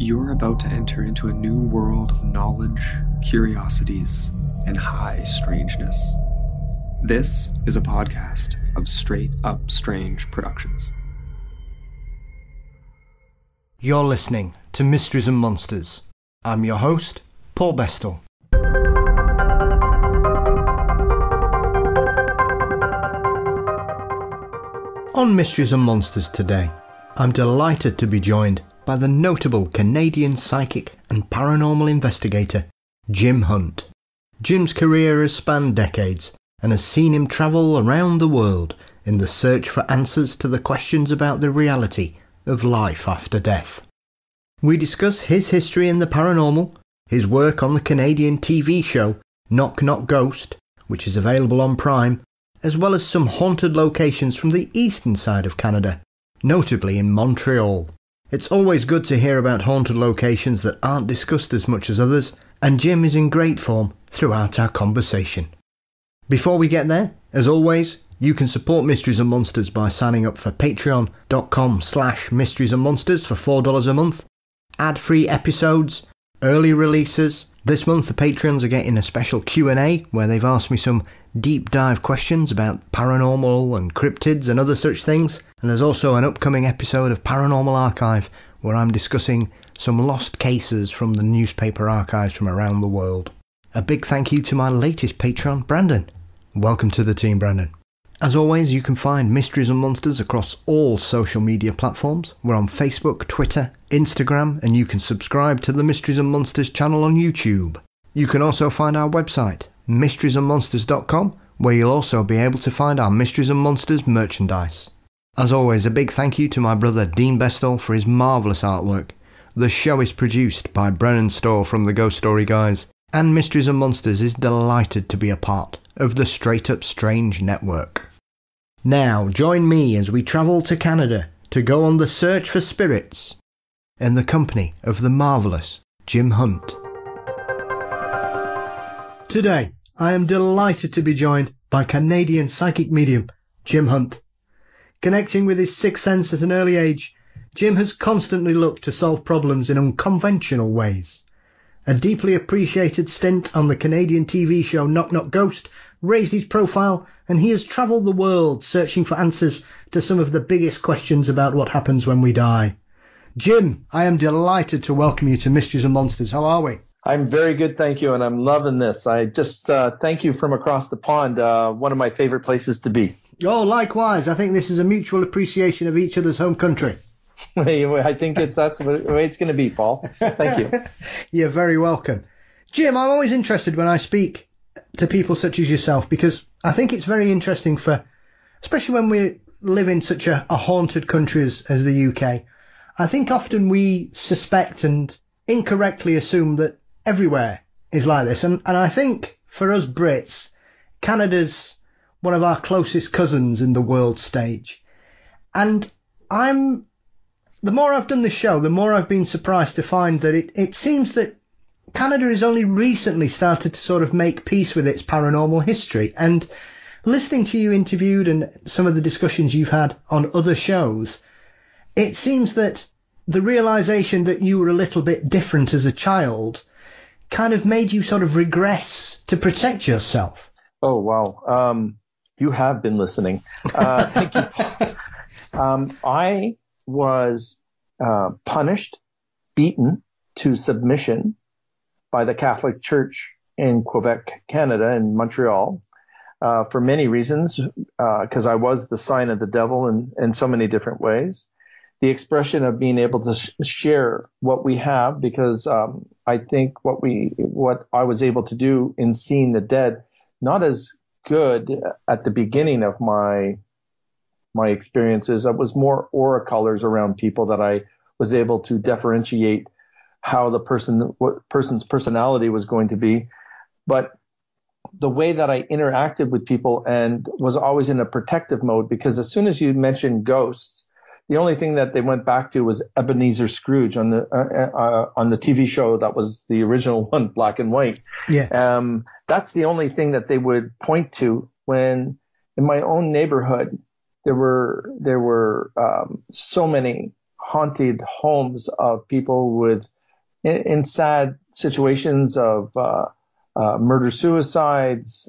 You're about to enter into a new world of knowledge, curiosities, and high strangeness. This is a podcast of Straight Up Strange Productions. You're listening to Mysteries and Monsters. I'm your host, Paul Bestel. On Mysteries and Monsters today, I'm delighted to be joined by the notable Canadian psychic and paranormal investigator, Jim Hunt. Jim's career has spanned decades and has seen him travel around the world in the search for answers to the questions about the reality of life after death. We discuss his history in the paranormal, his work on the Canadian TV show Knock Knock Ghost, which is available on Prime, as well as some haunted locations from the eastern side of Canada, notably in Montreal. It's always good to hear about haunted locations that aren't discussed as much as others, and Jim is in great form throughout our conversation. Before we get there, as always, you can support Mysteries and Monsters by signing up for patreon.com/Mysteries and Monsters for $4 a month, ad-free episodes, early releases. This month the Patreons are getting a special Q&A where they've asked me some deep dive questions about paranormal and cryptids and other such things. And there's also an upcoming episode of Paranormal Archive where I'm discussing some lost cases from the newspaper archives from around the world. A big thank you to my latest patron, Brandon. Welcome to the team, Brandon. As always, you can find Mysteries and Monsters across all social media platforms. We're on Facebook, Twitter, Instagram, and you can subscribe to the Mysteries and Monsters channel on YouTube. You can also find our website, mysteriesandmonsters.com, where you'll also be able to find our Mysteries and Monsters merchandise. As always, a big thank you to my brother Dean Bestel for his marvellous artwork. The show is produced by Brennan Storr from the Ghost Story Guys, and Mysteries and Monsters is delighted to be a part of the Straight Up Strange network. Now, join me as we travel to Canada to go on the search for spirits in the company of the marvellous Jim Hunt. Today, I am delighted to be joined by Canadian psychic medium Jim Hunt. Connecting with his sixth sense at an early age, Jim has constantly looked to solve problems in unconventional ways. A deeply appreciated stint on the Canadian TV show Knock Knock Ghost raised his profile, and he has travelled the world searching for answers to some of the biggest questions about what happens when we die. Jim, I am delighted to welcome you to Mysteries and Monsters. How are we? I'm very good, thank you, and I'm loving this. I just thank you from across the pond, one of my favorite places to be. Oh, likewise. I think this is a mutual appreciation of each other's home country. I think that's the way it's going to be, Paul. Thank you. You're very welcome. Jim, I'm always interested when I speak to people such as yourself, because I think it's very interesting especially when we live in such a haunted country as the UK. I think often we suspect and incorrectly assume that everywhere is like this. And I think for us Brits, Canada's one of our closest cousins in the world stage. And the more I've done this show, the more I've been surprised to find that it seems that Canada has only recently started to sort of make peace with its paranormal history. And listening to you interviewed and some of the discussions you've had on other shows, it seems that the realization that you were a little bit different as a child kind of made you sort of regress to protect yourself. Oh, wow. You have been listening. Thank you. I was punished, beaten to submission by the Catholic Church in Quebec, Canada, in Montreal, for many reasons, because I was the sign of the devil in so many different ways. The expression of being able to share what we have, because I think what I was able to do in seeing the dead, not as good at the beginning of my experiences. It was more aura colors around people that I was able to differentiate how what person's personality was going to be. But the way that I interacted with people and was always in a protective mode, because as soon as you mentioned ghosts, the only thing that they went back to was Ebenezer Scrooge on the TV show that was the original one, black and white. Yeah. That's the only thing that they would point to when in my own neighborhood there were so many haunted homes of people with in sad situations of murder, suicides,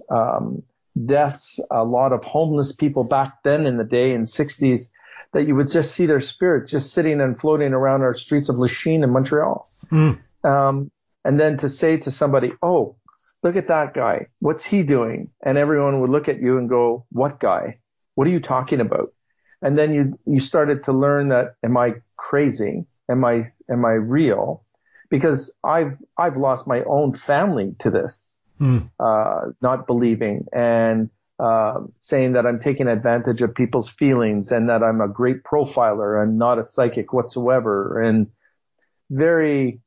deaths, a lot of homeless people back then in the day in 60s, that you would just see their spirits just sitting and floating around our streets of Lachine in Montreal. And then to say to somebody, oh, look at that guy. What's he doing? And everyone would look at you and go, what guy? What are you talking about? And then you started to learn that, am I crazy? Am I real? Because I've lost my own family to this, not believing and saying that I'm taking advantage of people's feelings and that I'm a great profiler and not a psychic whatsoever, and very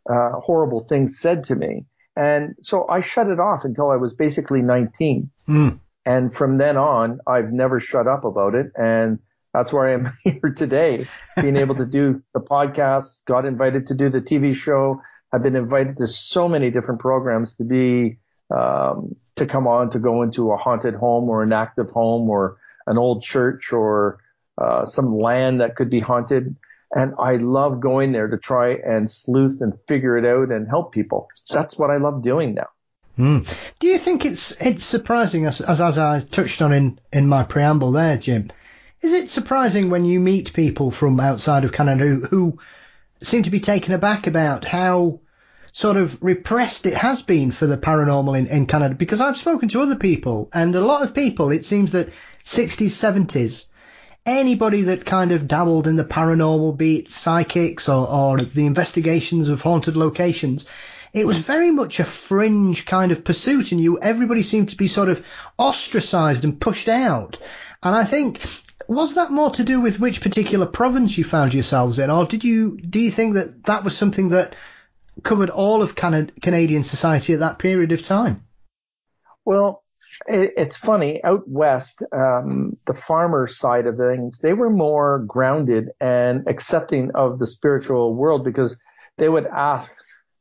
horrible things said to me. And so I shut it off until I was basically 19. And from then on, I've never shut up about it. And that's where I am here today, being able to do the podcast, got invited to do the TV show. I've been invited to so many different programs to be, to come on, to go into a haunted home or an active home or an old church or some land that could be haunted. And I love going there to try and sleuth and figure it out and help people. That's what I love doing now. Do you think it's surprising, as I touched on in my preamble there, Jim? Is it surprising when you meet people from outside of Canada who seem to be taken aback about how sort of repressed it has been for the paranormal in Canada? Because I've spoken to other people, and a lot of people, it seems that 60s, 70s, anybody that kind of dabbled in the paranormal, be it psychics or the investigations of haunted locations, it was very much a fringe kind of pursuit, and everybody seemed to be sort of ostracized and pushed out. And I think, was that more to do with which particular province you found yourselves in, or do you think that was something that covered all of Canadian society at that period of time? Well, it's funny. Out west, the farmer side of things, they were more grounded and accepting of the spiritual world because they would ask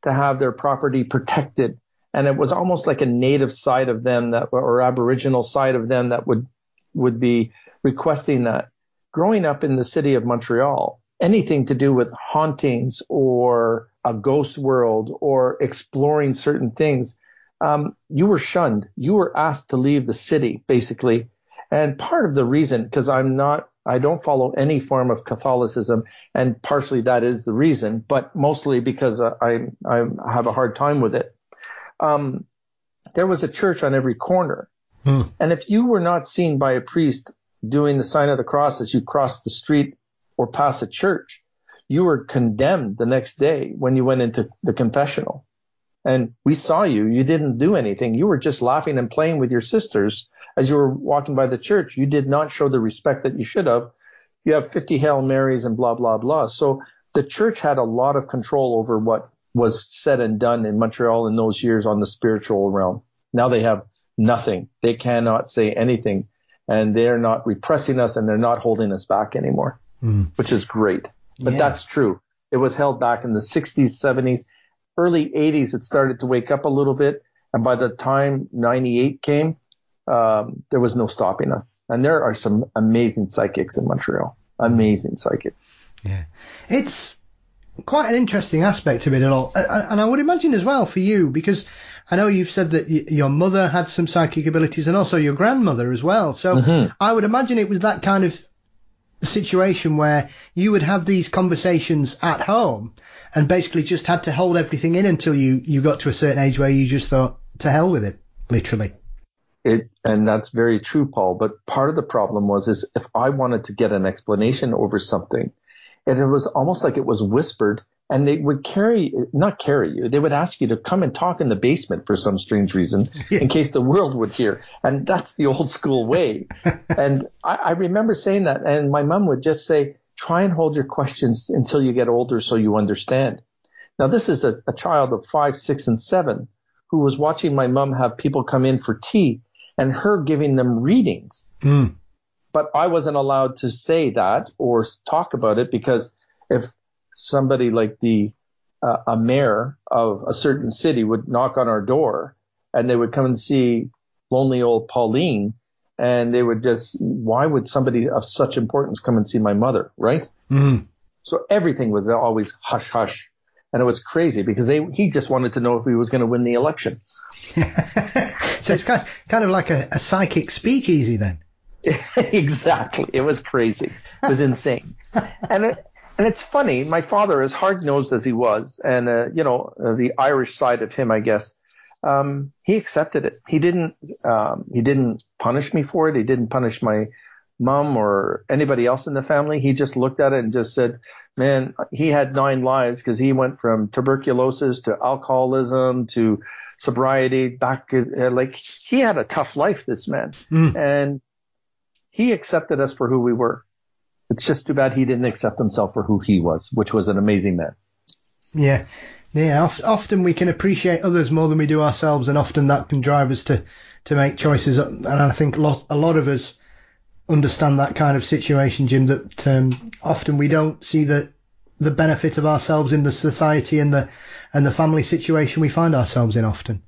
to have their property protected. And it was almost like a native side of them or Aboriginal side of them that would be requesting that. Growing up in the city of Montreal, anything to do with hauntings or a ghost world or exploring certain things, you were shunned. You were asked to leave the city, basically. And part of the reason, because I don't follow any form of Catholicism, and partially that is the reason, but mostly because I have a hard time with it. There was a church on every corner. And if you were not seen by a priest doing the sign of the cross as you crossed the street or past a church, you were condemned the next day when you went into the confessional. And we saw you. You didn't do anything. You were just laughing and playing with your sisters as you were walking by the church. You did not show the respect that you should have. You have 50 Hail Marys and blah, blah, blah. So the church had a lot of control over what was said and done in Montreal in those years on the spiritual realm. Now they have nothing. They cannot say anything. And they're not repressing us and they're not holding us back anymore, which is great. But that's true. It was held back in the 60s, 70s. Early 80s, it started to wake up a little bit. And by the time 98 came, there was no stopping us. And there are some amazing psychics in Montreal. Amazing psychics. Yeah. It's quite an interesting aspect of it all. And I would imagine as well for you, because I know you've said that your mother had some psychic abilities and also your grandmother as well. So I would imagine it was that kind of situation where you would have these conversations at home and basically just had to hold everything in until you got to a certain age where you just thought, to hell with it, literally. And that's very true, Paul. But part of the problem is if I wanted to get an explanation over something, it was almost like it was whispered, and they would not carry you. They would ask you to come and talk in the basement for some strange reason in case the world would hear. And that's the old school way. And I remember saying that. And my mom would just say, try and hold your questions until you get older so you understand. Now, this is a child of 5, 6, and 7 who was watching my mom have people come in for tea and her giving them readings. But I wasn't allowed to say that or talk about it because if somebody like a mayor of a certain city would knock on our door and they would come and see lonely old Pauline, and they would why would somebody of such importance come and see my mother, right? So everything was always hush, hush. And it was crazy because he just wanted to know if he was going to win the election. So it's kind of like a psychic speakeasy then. Exactly. It was crazy. It was insane. And it's funny. My father, as hard-nosed as he was, and the Irish side of him, I guess, he accepted it. He didn't punish me for it. He didn't punish my mom or anybody else in the family. He just looked at it and just said, man, he had 9 lives because he went from tuberculosis to alcoholism to sobriety back. Like, he had a tough life, this man. And he accepted us for who we were. It's just too bad he didn't accept himself for who he was, which was an amazing man. Yeah. Yeah. Often we can appreciate others more than we do ourselves, and often that can drive us to make choices. And I think a lot of us understand that kind of situation, Jim, that often we don't see the benefit of ourselves in the society and the family situation we find ourselves in often.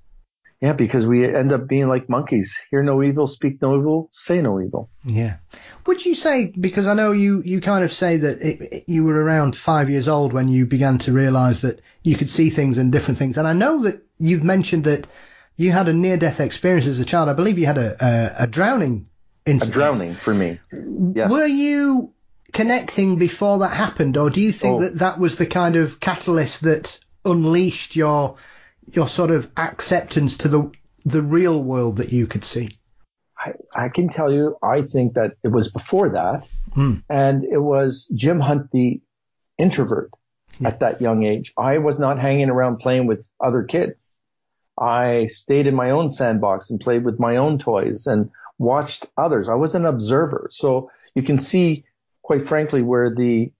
Yeah, because we end up being like monkeys. Hear no evil, speak no evil, say no evil. Yeah. Would you say, because I know you kind of say that you were around 5 years old when you began to realise that you could see things and different things. And I know that you've mentioned that you had a near-death experience as a child. I believe you had a drowning incident. A drowning for me. Yes. Were you connecting before that happened, or do you think that was the kind of catalyst that unleashed your sort of acceptance to the real world that you could see? I can tell you, I think that it was before that, and it was Jim Hunt, the introvert, at that young age. I was not hanging around playing with other kids. I stayed in my own sandbox and played with my own toys and watched others. I was an observer. So you can see, quite frankly, where the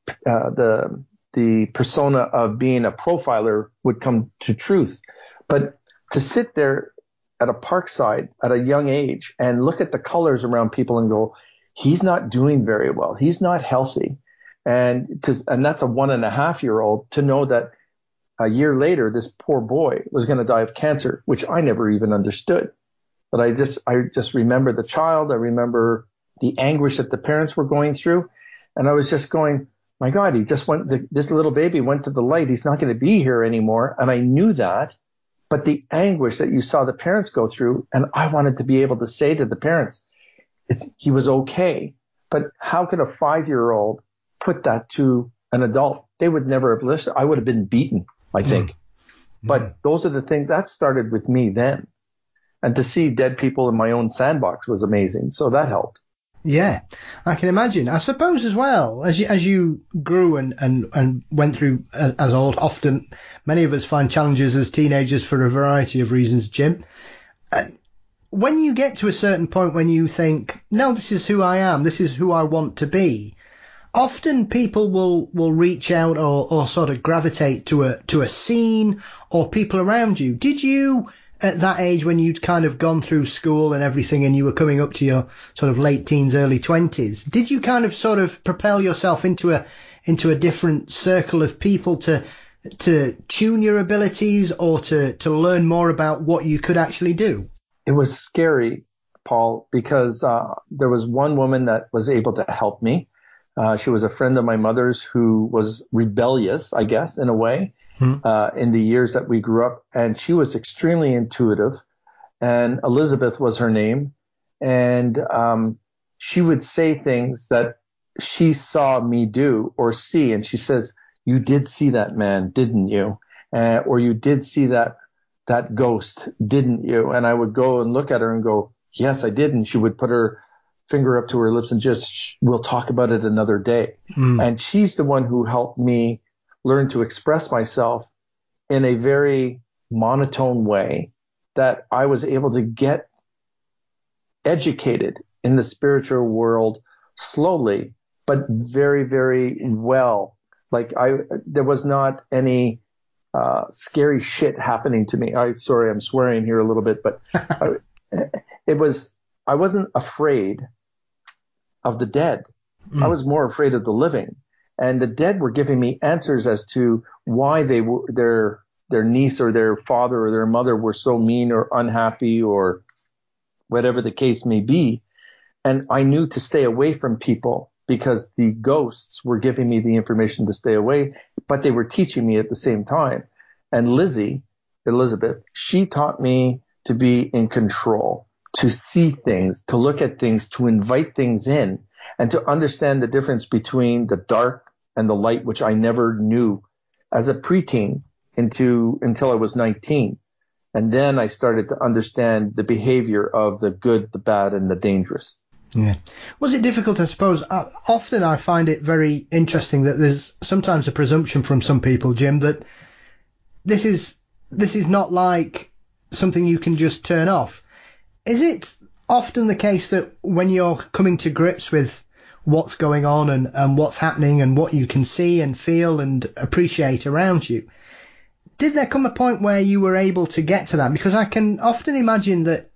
persona of being a profiler would come to truth. But to sit there at a parkside at a young age and look at the colors around people and go, he's not doing very well. He's not healthy. And that's a 1.5-year-old, to know that a year later, this poor boy was going to die of cancer, which I never even understood. But I just remember the child. I remember the anguish that the parents were going through. And I was just going, my God, this little baby went to the light. He's not going to be here anymore. And I knew that. But the anguish that you saw the parents go through, and I wanted to be able to say to the parents, he was okay. But how could a 5-year-old put that to an adult? They would never have listened. I would have been beaten, I think. But those are the things that started with me then. And to see dead people in my own sandbox was amazing. So that helped. Yeah, I can imagine. I suppose as well, as you grew and went through as old, often many of us find challenges as teenagers for a variety of reasons, Jim. When you get to a certain point when you think, no, this is who I am, this is who I want to be, often people will reach out or sort of gravitate to a scene or people around you. Did you, at that age when you'd kind of gone through school and everything and you were coming up to your sort of late teens, early 20s, did you kind of sort of propel yourself into a different circle of people to tune your abilities or to learn more about what you could actually do? It was scary, Paul, because there was one woman that was able to help me. She was a friend of my mother's who was rebellious, I guess, in a way. In the years that we grew up, and she was extremely intuitive, and Elizabeth was her name, and she would say things that she saw me do or see, and she says, you did see that man, didn't you? Or you did see that ghost, didn't you? And I would go and look at her and go, yes, I did. And she would put her finger up to her lips and just, we'll talk about it another day. And she's the one who helped me learn to express myself in a very monotone way that I was able to get educated in the spiritual world slowly, but very, very well. Like there was not any scary shit happening to me. Sorry, I'm swearing here a little bit, but I wasn't afraid of the dead. I was more afraid of the living. And the dead were giving me answers as to why they were their niece or their father or their mother were so mean or unhappy or whatever the case may be. And I knew to stay away from people because the ghosts were giving me the information to stay away, but they were teaching me at the same time. And Elizabeth, she taught me to be in control, to see things, to look at things, to invite things in, and to understand the difference between the dark and the light, which I never knew as a preteen until I was 19. And then I started to understand the behavior of the good, the bad, and the dangerous. Yeah. Was it difficult? I suppose often I find it very interesting that there's sometimes a presumption from some people, Jim, that this is not like something you can just turn off. Is it often the case that when you're coming to grips with what's going on and what's happening and what you can see and feel and appreciate around you, did there come a point where you were able to get to that? Because I can often imagine that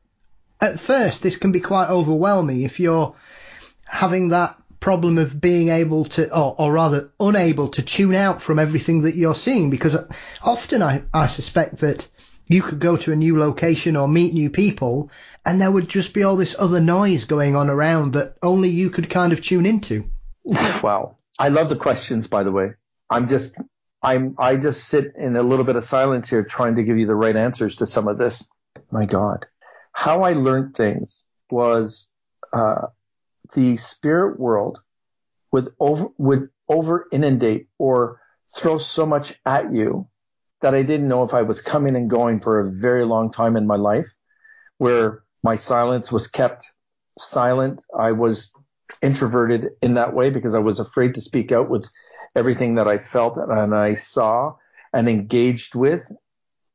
at first this can be quite overwhelming if you're having that problem of being able to, or rather unable to tune out from everything that you're seeing, because often I suspect that you could go to a new location or meet new people and there would just be all this other noise going on around that only you could kind of tune into. Wow. I love the questions, by the way. I just sit in a little bit of silence here trying to give you the right answers to some of this. My God. How I learned things was the spirit world would over inundate or throw so much at you that I didn't know if I was coming and going for a very long time in my life, where my silence was kept silent. I was introverted in that way because I was afraid to speak out with everything that I felt and I saw and engaged with.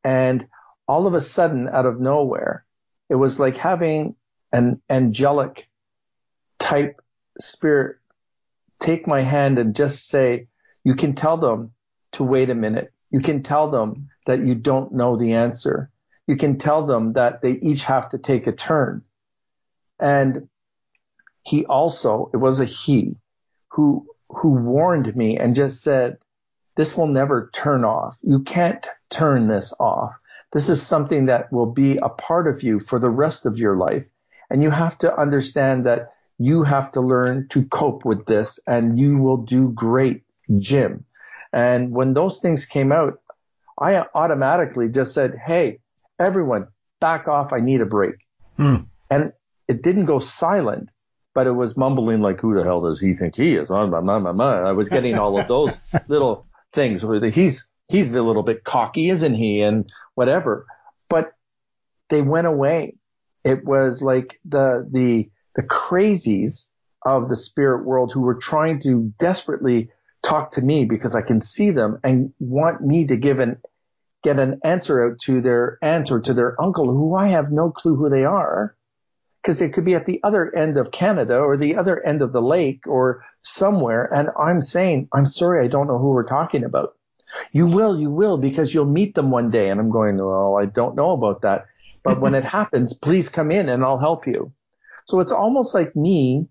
And all of a sudden, out of nowhere, it was like having an angelic type spirit take my hand and just say, you can tell them to wait a minute. You can tell them that you don't know the answer. You can tell them that they each have to take a turn. And he also, it was a he who warned me and just said, this will never turn off. You can't turn this off. This is something that will be a part of you for the rest of your life. And you have to understand that you have to learn to cope with this and you will do great, Jim. And when those things came out, I automatically just said, hey, everyone, back off. I need a break. And it didn't go silent, but it was mumbling like, who the hell does he think he is? I was getting all of those little things. He's a little bit cocky, isn't he? And whatever. But they went away. It was like the crazies of the spirit world who were trying to desperately talk to me because I can see them and want me to get an answer out to their aunt or to their uncle, who I have no clue who they are, because it could be at the other end of Canada or the other end of the lake or somewhere. And I'm saying, I'm sorry, I don't know who we're talking about. You will, because you'll meet them one day. And I'm going, well, I don't know about that. But when it happens, please come in and I'll help you. So it's almost like me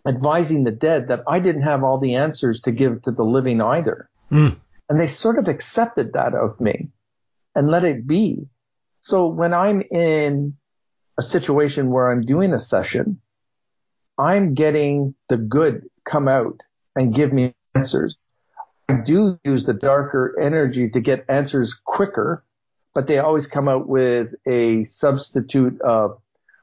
advising the dead that I didn't have all the answers to give to the living either. And they sort of accepted that of me and let it be. So when I'm in a situation where I'm doing a session, I'm getting the good come out and give me answers. I do use the darker energy to get answers quicker, but they always come out with a substitute of,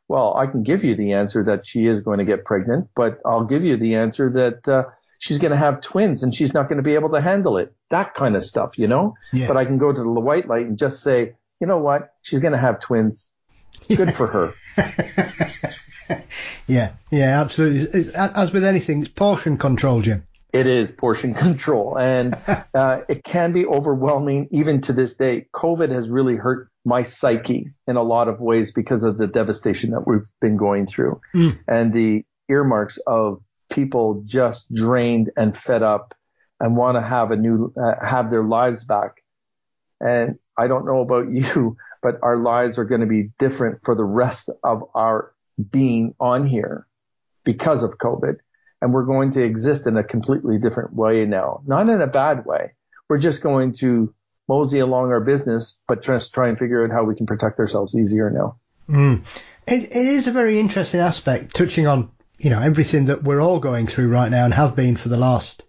well, I can give you the answer that she is going to get pregnant, but I'll give you the answer that she's going to have twins and she's not going to be able to handle it. That kind of stuff, you know? Yeah. But I can go to the white light and just say, you know what? She's going to have twins. Good for her. Yeah, absolutely. As with anything, it's portion control, Jim. It is portion control. And it can be overwhelming even to this day. COVID has really hurt my psyche in a lot of ways because of the devastation that we've been going through and the earmarks of people just drained and fed up and want to have have their lives back. And I don't know about you, but our lives are going to be different for the rest of our being on here because of COVID. And we're going to exist in a completely different way now, not in a bad way. We're just going to mosey along our business, but just try and figure out how we can protect ourselves easier now. It is a very interesting aspect, touching on everything that we're all going through right now and have been for the last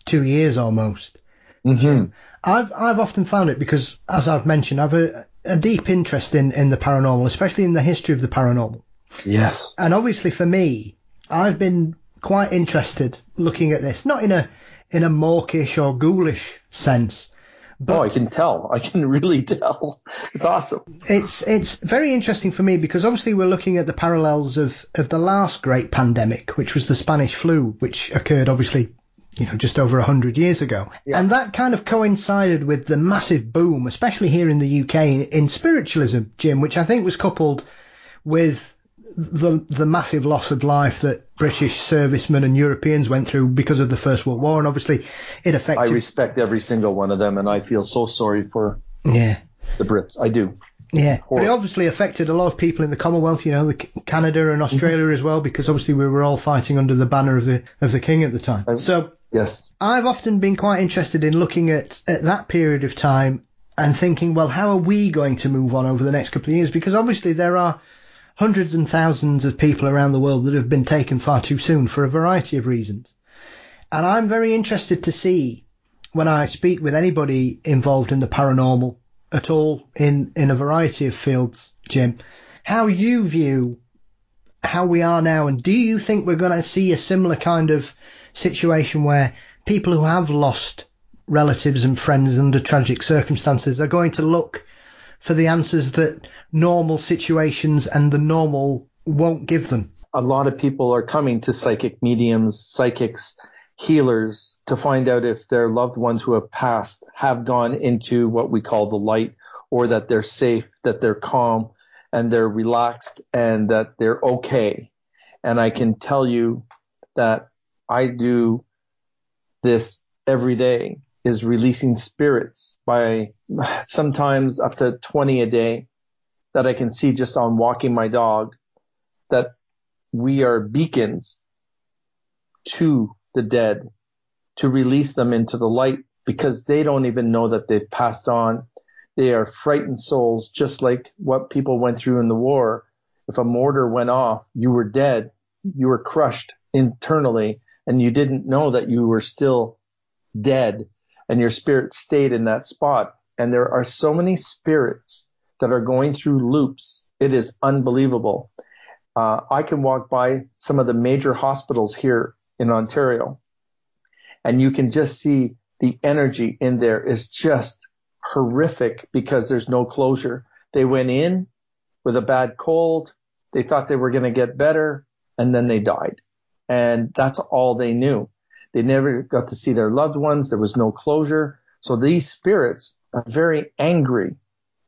2 years almost. Mm-hmm. I've often found it because, as I've mentioned, I've a deep interest in the paranormal, especially in the history of the paranormal. Yes. And obviously for me, I've been quite interested looking at this, not in a mawkish or ghoulish sense. But I can tell. I can really tell. It's awesome. It's very interesting for me because obviously we're looking at the parallels of the last great pandemic, which was the Spanish flu, which occurred obviously, just over 100 years ago. Yeah. And that kind of coincided with the massive boom, especially here in the UK, in spiritualism, Jim, which I think was coupled with the massive loss of life that British servicemen and Europeans went through because of the First World War, and obviously it affected... I respect every single one of them, and I feel so sorry for the Brits. I do. Yeah, but it obviously affected a lot of people in the Commonwealth, Canada and Australia as well, because obviously we were all fighting under the banner of the King at the time. So yes, I've often been quite interested in looking at that period of time and thinking, well, how are we going to move on over the next couple of years? Because obviously there are hundreds and thousands of people around the world that have been taken far too soon for a variety of reasons. And I'm very interested to see, when I speak with anybody involved in the paranormal at all in a variety of fields, Jim, how you view how we are now. And do you think we're going to see a similar kind of situation where people who have lost relatives and friends under tragic circumstances are going to look for the answers that normal situations and the normal won't give them? A lot of people are coming to psychic mediums, psychics, healers to find out if their loved ones who have passed have gone into what we call the light, or that they're safe, that they're calm and they're relaxed and that they're okay. And I can tell you that I do this every day, is releasing spirits by sometimes up to 20 a day that I can see just on walking my dog, that we are beacons to the dead to release them into the light, because they don't even know that they've passed on. They are frightened souls, just like what people went through in the war. If a mortar went off, you were dead. You were crushed internally, and you didn't know that you were still dead, and your spirit stayed in that spot. And there are so many spirits that are going through loops. It is unbelievable. I can walk by some of the major hospitals here in Ontario, and you can just see the energy in there is just horrific because there's no closure. They went in with a bad cold. They thought they were going to get better, and then they died. And that's all they knew. They never got to see their loved ones. There was no closure. So these spirits are very angry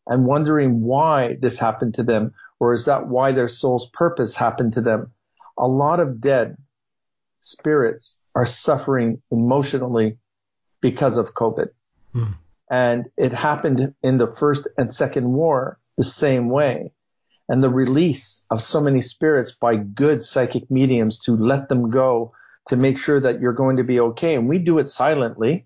and wondering why this happened to them, or is that why their soul's purpose happened to them? A lot of dead spirits are suffering emotionally because of COVID. And it happened in the First and Second War the same way. And the release of so many spirits by good psychic mediums to let them go, to make sure that you're going to be okay. And we do it silently.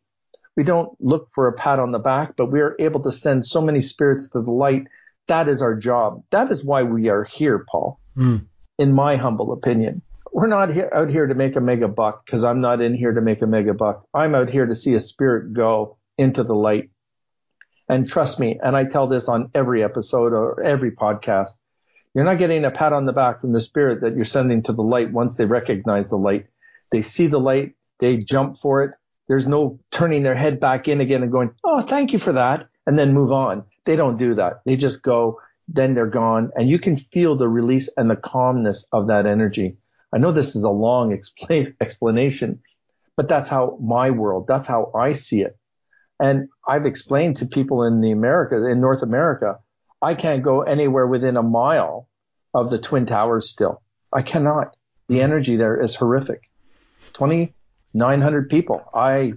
We don't look for a pat on the back, but we are able to send so many spirits to the light. That is our job. That is why we are here, Paul, in my humble opinion. We're not out here to make a mega buck, because I'm not in here to make a mega buck. I'm out here to see a spirit go into the light. And trust me, and I tell this on every episode or every podcast, you're not getting a pat on the back from the spirit that you're sending to the light once they recognize the light. They see the light, they jump for it. There's no turning their head back in again and going, oh, thank you for that, and then move on. They don't do that. They just go, then they're gone. And you can feel the release and the calmness of that energy. I know this is a long explanation, but that's how my world, that's how I see it. And I've explained to people in North America, I can't go anywhere within a mile of the Twin Towers still. I cannot. The energy there is horrific. 2,900 people. I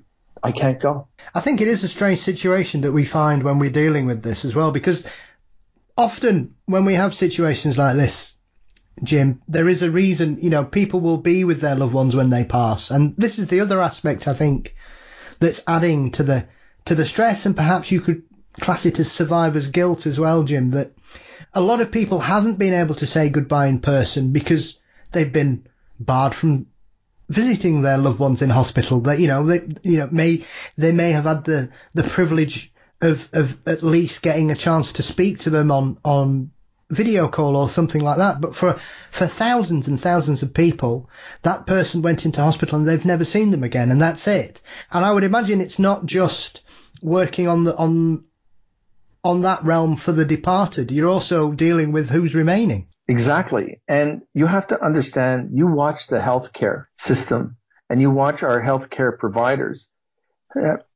can't go. I think it is a strange situation that we find when we're dealing with this as well, because often when we have situations like this, Jim, there is a reason, people will be with their loved ones when they pass. And this is the other aspect, I think, that's adding to the stress, and perhaps you could class it as survivor's guilt as well, Jim, that a lot of people haven't been able to say goodbye in person because they've been barred from visiting their loved ones in hospital. That they may have had the privilege of at least getting a chance to speak to them on video call or something like that. But for thousands and thousands of people, that person went into hospital and they've never seen them again, and that's it. And I would imagine it's not just working on that realm for the departed. You're also dealing with who's remaining. Exactly. And you have to understand, you watch the healthcare system and you watch our healthcare providers.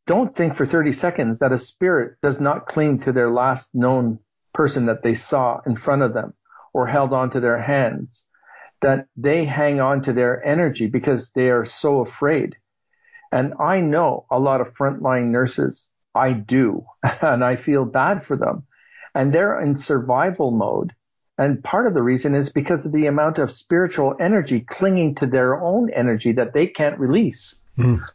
Don't think for 30 seconds that a spirit does not cling to their last known person that they saw in front of them or held onto their hands, that they hang on to their energy because they are so afraid. And I know a lot of frontline nurses. I do. And I feel bad for them. And they're in survival mode. And part of the reason is because of the amount of spiritual energy clinging to their own energy that they can't release.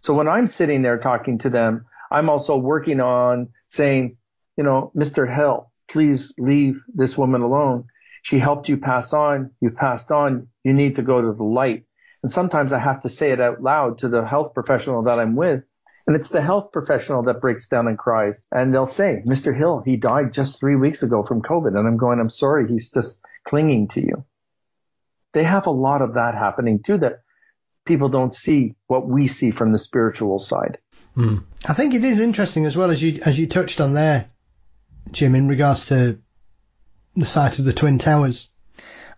So when I'm sitting there talking to them, I'm also working on saying, Mr. Hill, please leave this woman alone. She helped you pass on. You passed on. You need to go to the light. And sometimes I have to say it out loud to the health professional that I'm with. And it's the health professional that breaks down and cries. And they'll say, Mr. Hill, he died just 3 weeks ago from COVID. And I'm going, I'm sorry, he's just clinging to you. They have a lot of that happening too, that people don't see what we see from the spiritual side. I think it is interesting as well, as you touched on there, Jim, in regards to the site of the Twin Towers.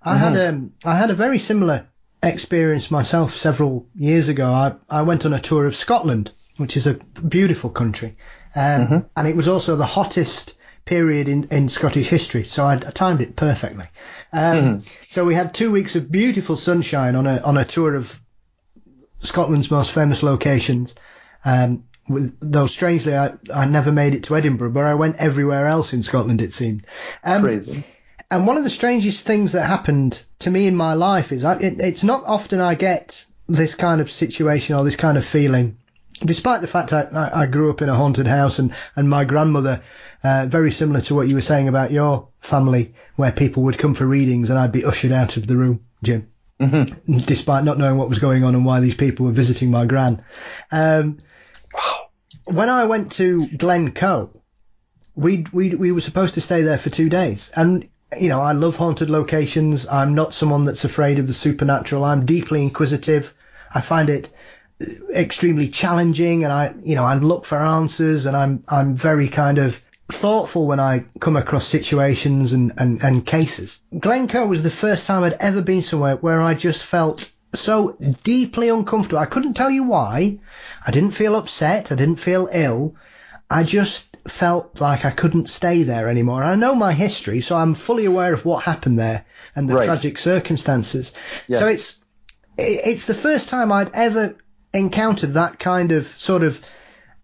I had a very similar experience myself several years ago. I went on a tour of Scotland, which is a beautiful country. And it was also the hottest period in Scottish history. So I timed it perfectly. So we had 2 weeks of beautiful sunshine on a tour of Scotland's most famous locations. Though strangely, I never made it to Edinburgh, but I went everywhere else in Scotland, it seemed. Crazy. And one of the strangest things that happened to me in my life is it's not often I get this kind of situation or this kind of feeling, despite the fact I grew up in a haunted house and my grandmother, very similar to what you were saying about your family, where people would come for readings and I'd be ushered out of the room, Jim, despite not knowing what was going on and why these people were visiting my gran. When I went to Glencoe, we were supposed to stay there for 2 days. And, I love haunted locations. I'm not someone that's afraid of the supernatural. I'm deeply inquisitive. I find it extremely challenging, and I look for answers, and I'm very kind of thoughtful when I come across situations and cases. Glencoe was the first time I'd ever been somewhere where I just felt so deeply uncomfortable. I couldn't tell you why. I didn't feel upset. I didn't feel ill. I just felt like I couldn't stay there anymore. I know my history, so I'm fully aware of what happened there and the tragic circumstances. Yes. So it's the first time I'd ever encountered that kind of sort of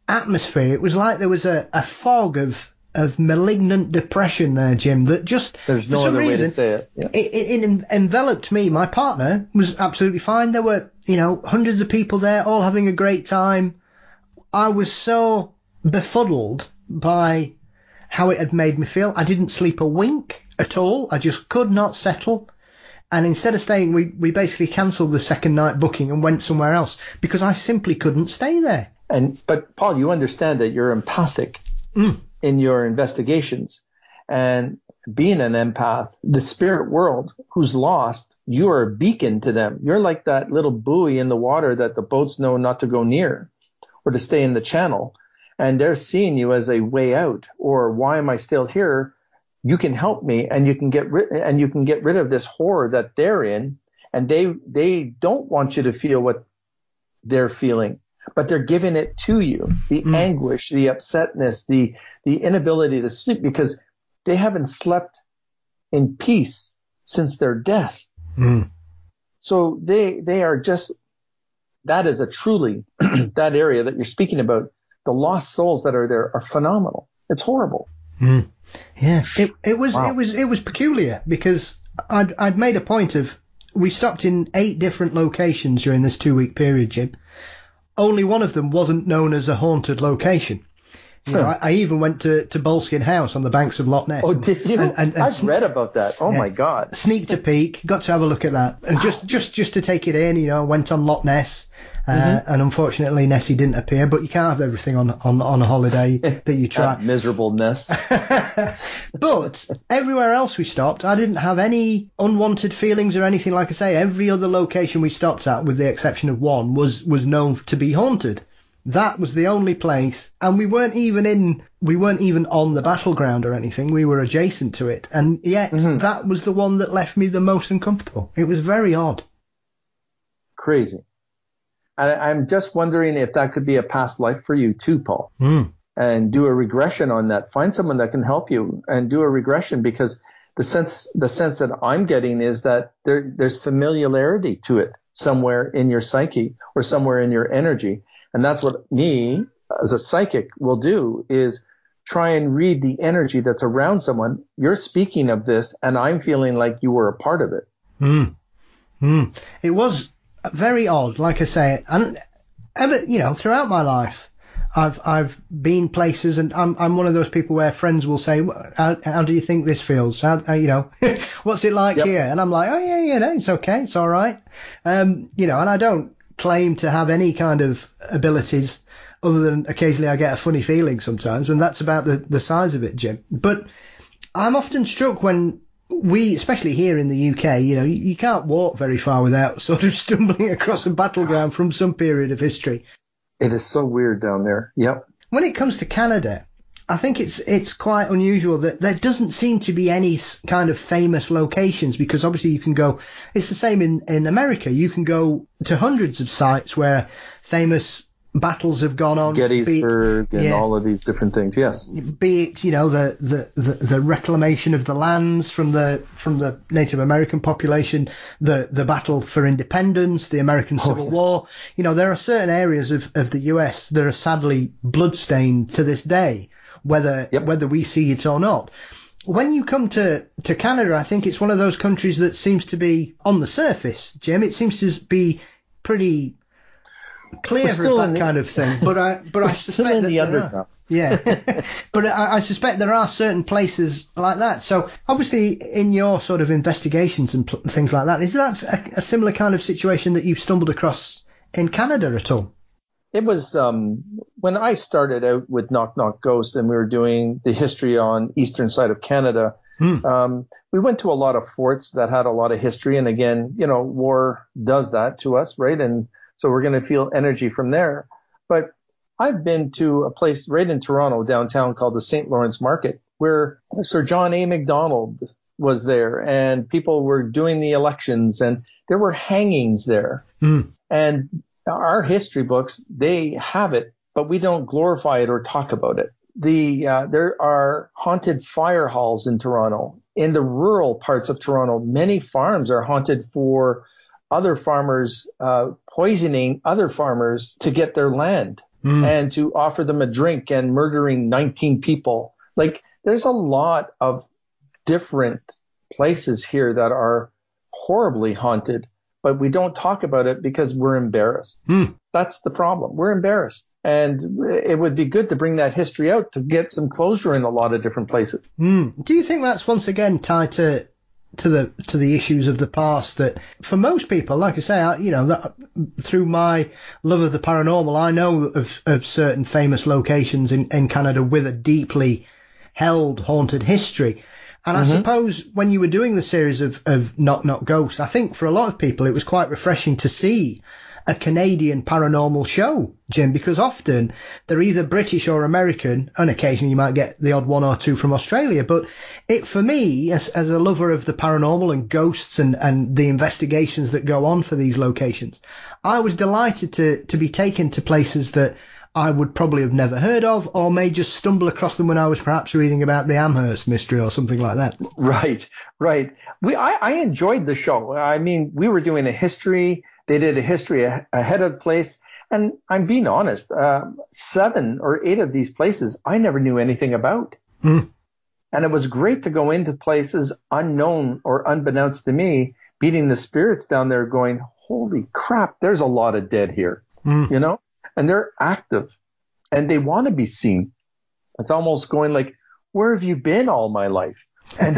atmosphere. It was like there was a fog of malignant depression there, Jim, that just, there's no other way to say it. Yeah. It enveloped me. My partner was absolutely fine. There were, hundreds of people there, all having a great time. I was so befuddled by how it had made me feel. I didn't sleep a wink at all. I just could not settle. And instead of staying, we basically cancelled the second night booking and went somewhere else because I simply couldn't stay there. But Paul, you understand that you're empathic in your investigations, and being an empath, the spirit world who's lost, you are a beacon to them. You're like that little buoy in the water that the boats know not to go near or to stay in the channel. And they're seeing you as a way out, or why am I still here? You can help me, and you can get rid of this horror that they're in. And they don't want you to feel what they're feeling, but they're giving it to you. The anguish, the upsetness, the inability to sleep because they haven't slept in peace since their death. So they are just, that is a truly, that area that you're speaking about, the lost souls that are there are phenomenal. It's horrible. Yeah, it was peculiar because I'd made a point of, we stopped in 8 different locations during this 2-week period, Jim. Only one of them wasn't known as a haunted location. You know, I even went to Boleskine House on the banks of Loch Ness. Oh, did you? And I've read about that. Oh, my God. Sneaked a peek, got to have a look at that. And just to take it in, you know, went on Loch Ness. And unfortunately, Nessie didn't appear, but you can't have everything on a holiday that you try. That miserable Ness. But everywhere else we stopped, I didn't have any unwanted feelings or anything. Like I say, every other location we stopped at, with the exception of one, was known to be haunted. That was the only place, and we weren't even on the battleground or anything. We were adjacent to it, and yet that was the one that left me the most uncomfortable. It was very odd. Crazy. I'm just wondering if that could be a past life for you too, Paul. And do a regression on that. Find someone that can help you and do a regression, because the sense that I'm getting is that there's familiarity to it somewhere in your psyche or somewhere in your energy. And that's what me, as a psychic, will do, is try and read the energy that's around someone. You're speaking of this, and I'm feeling like you were a part of it. It was very odd, like I say. And, you know, throughout my life, I've been places, and I'm one of those people where friends will say, how do you think this feels? How you know, what's it like here? And I'm like, oh, yeah, no, it's okay. It's all right. You know, and I don't claim to have any kind of abilities other than occasionally I get a funny feeling sometimes, and that's about the size of it, Jim. But I'm often struck when we, especially here in the UK, you know, you can't walk very far without sort of stumbling across a battleground from some period of history. It is so weird down there. Yep. When it comes to Canada, I think it's quite unusual that there doesn't seem to be any kind of famous locations, because obviously you can go, it's the same in America. You can go to hundreds of sites where famous battles have gone on. Gettysburg and all of these different things. Yes. Be it, you know, the reclamation of the lands from the Native American population, the battle for independence, the American Civil War. You know, there are certain areas of the US that are sadly bloodstained to this day, whether we see it or not. When you come to Canada, I think it's one of those countries that seems to be, on the surface, Jim, it seems to be pretty clear of that kind of thing. But I suspect that there are. Yeah. But I suspect there are certain places like that. So obviously in your sort of investigations and things like that, is that a similar kind of situation that you've stumbled across in Canada at all? It was when I started out with Knock Knock Ghost and we were doing the history on eastern side of Canada. We went to a lot of forts that had a lot of history. And again, you know, war does that to us, right? And so we're going to feel energy from there. But I've been to a place right in Toronto downtown called the St. Lawrence Market, where Sir John A. Macdonald was there, and people were doing the elections, and there were hangings there. And our history books, they have it, but we don't glorify it or talk about it. There are haunted fire halls in Toronto. In the rural parts of Toronto, many farms are haunted for other farmers poisoning other farmers to get their land and to offer them a drink and murdering 19 people. Like, there's a lot of different places here that are horribly haunted, but we don't talk about it because we're embarrassed. That's the problem. We're embarrassed. And it would be good to bring that history out to get some closure in a lot of different places. Do you think that's once again tied to the issues of the past, that for most people, like I say, you know, that through my love of the paranormal, I know of certain famous locations in Canada with a deeply held haunted history. And I suppose when you were doing the series of Knock Knock Ghost, I think for a lot of people it was quite refreshing to see a Canadian paranormal show, Jim, because often they're either British or American, and occasionally you might get the odd one or two from Australia. But it, for me, as a lover of the paranormal and ghosts and the investigations that go on for these locations, I was delighted to be taken to places that I would probably have never heard of, or may just stumble across them when I was perhaps reading about the Amherst mystery or something like that. Right. I enjoyed the show. I mean, we were doing a history. They did a history ahead of the place. And I'm being honest, 7 or 8 of these places I never knew anything about. And it was great to go into places unknown or unbeknownst to me, meeting the spirits down there going, holy crap, there's a lot of dead here, you know, and they're active and they want to be seen. It's almost going like, where have you been all my life? And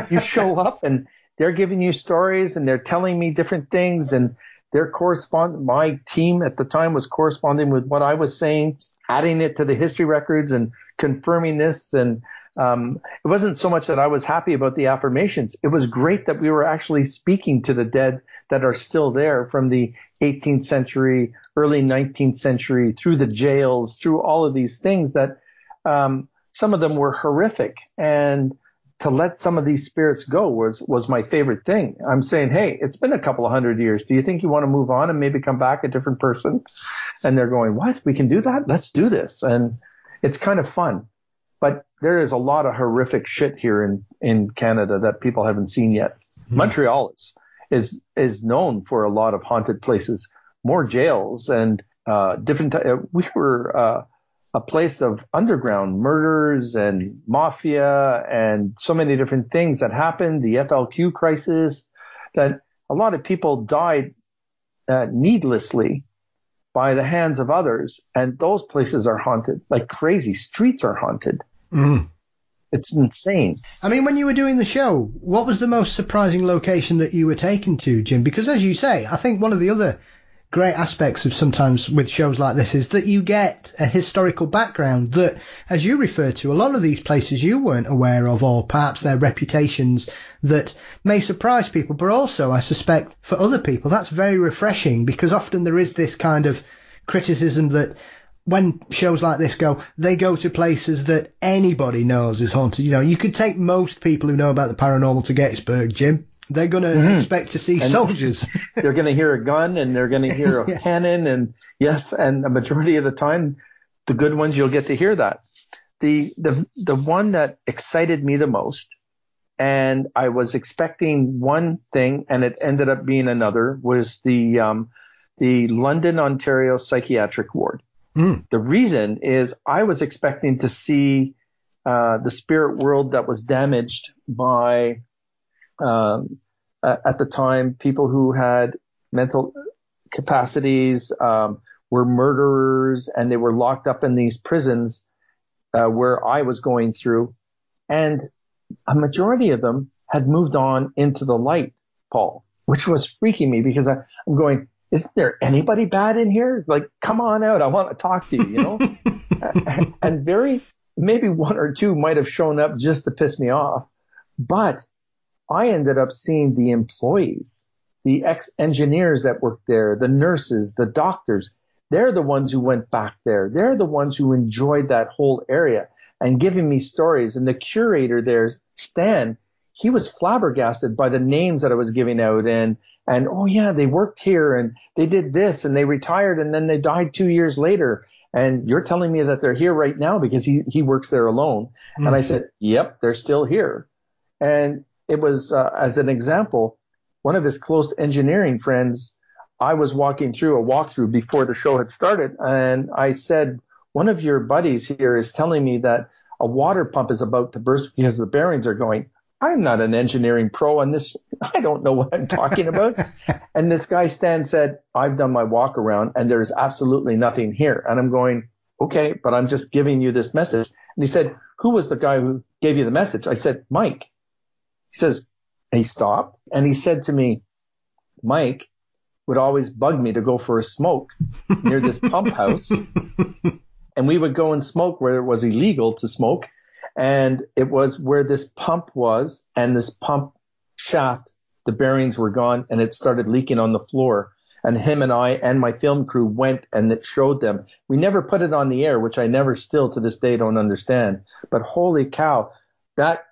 you show up and they're giving you stories and they're telling me different things, and my team at the time was corresponding with what I was saying, adding it to the history records and confirming this. And it wasn't so much that I was happy about the affirmations. It was great that we were actually speaking to the dead that are still there from the 18th century, early 19th century, through the jails, through all of these things that some of them were horrific. And to let some of these spirits go was my favorite thing. I'm saying, hey, it's been a couple of 100 years. Do you think you want to move on and maybe come back a different person? And they're going, what? We can do that? Let's do this. And it's kind of fun. But there is a lot of horrific shit here in Canada that people haven't seen yet. Mm-hmm. Montreal is known for a lot of haunted places, more jails and different. We were a place of underground murders and mafia and so many different things that happened, the FLQ crisis, that a lot of people died needlessly by the hands of others. And those places are haunted like crazy. Streets are haunted. Mm. It's insane. I mean, when you were doing the show, what was the most surprising location that you were taken to, Jim? Because as you say, I think one of the other great aspects of sometimes with shows like this is that you get a historical background that, as you refer to, a lot of these places you weren't aware of, or perhaps their reputations that may surprise people. But also, I suspect for other people, that's very refreshing, because often there is this kind of criticism that when shows like this go, they go to places that anybody knows is haunted. You know, you could take most people who know about the paranormal to Gettysburg, Jim. They're going to expect to see soldiers. They're going to hear a gun and they're going to hear a cannon. And yes, and a majority of the time, the good ones, you'll get to hear that. The one that excited me the most, and I was expecting one thing and it ended up being another, was the London, Ontario psychiatric ward. Mm. The reason is I was expecting to see the spirit world that was damaged by at the time, people who had mental capacities, were murderers, and they were locked up in these prisons where I was going through. And a majority of them had moved on into the light, Paul, which was freaking me, because I'm going, isn't there anybody bad in here? Like, come on out. I want to talk to you, you know? And maybe one or two might have shown up just to piss me off. But I ended up seeing the employees, the ex-engineers that worked there, the nurses, the doctors. They're the ones who went back there. They're the ones who enjoyed that whole area and giving me stories. And the curator there, Stan, he was flabbergasted by the names that I was giving out. And oh yeah, they worked here and they did this and they retired and then they died 2 years later. And you're telling me that they're here right now because he works there alone. Mm-hmm. And I said, yep, they're still here. And it was, as an example, one of his close engineering friends, I was walking through a walkthrough before the show had started. And I said, one of your buddies here is telling me that a water pump is about to burst because the bearings are going. I'm not an engineering pro on this. I don't know what I'm talking about. And this guy, Stan, said, I've done my walk around and there's absolutely nothing here. And I'm going, okay, but I'm just giving you this message. And he said, who was the guy who gave you the message? I said, Mike. He says, he stopped and he said to me, Mike would always bug me to go for a smoke near this pump house. And we would go and smoke where it was illegal to smoke. And it was where this pump was, and this pump shaft, the bearings were gone and it started leaking on the floor. And him and I and my film crew went and it showed them. We never put it on the air, which I never still to this day don't understand. But holy cow, that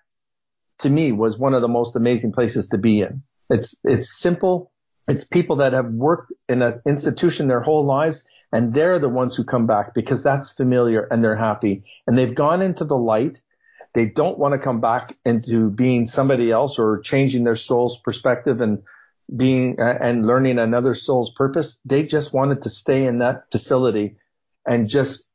to me was one of the most amazing places to be in. It's simple. It's people that have worked in an institution their whole lives, and they're the ones who come back because that's familiar and they're happy. And they've gone into the light. They don't want to come back into being somebody else or changing their soul's perspective and being and learning another soul's purpose. They just wanted to stay in that facility and just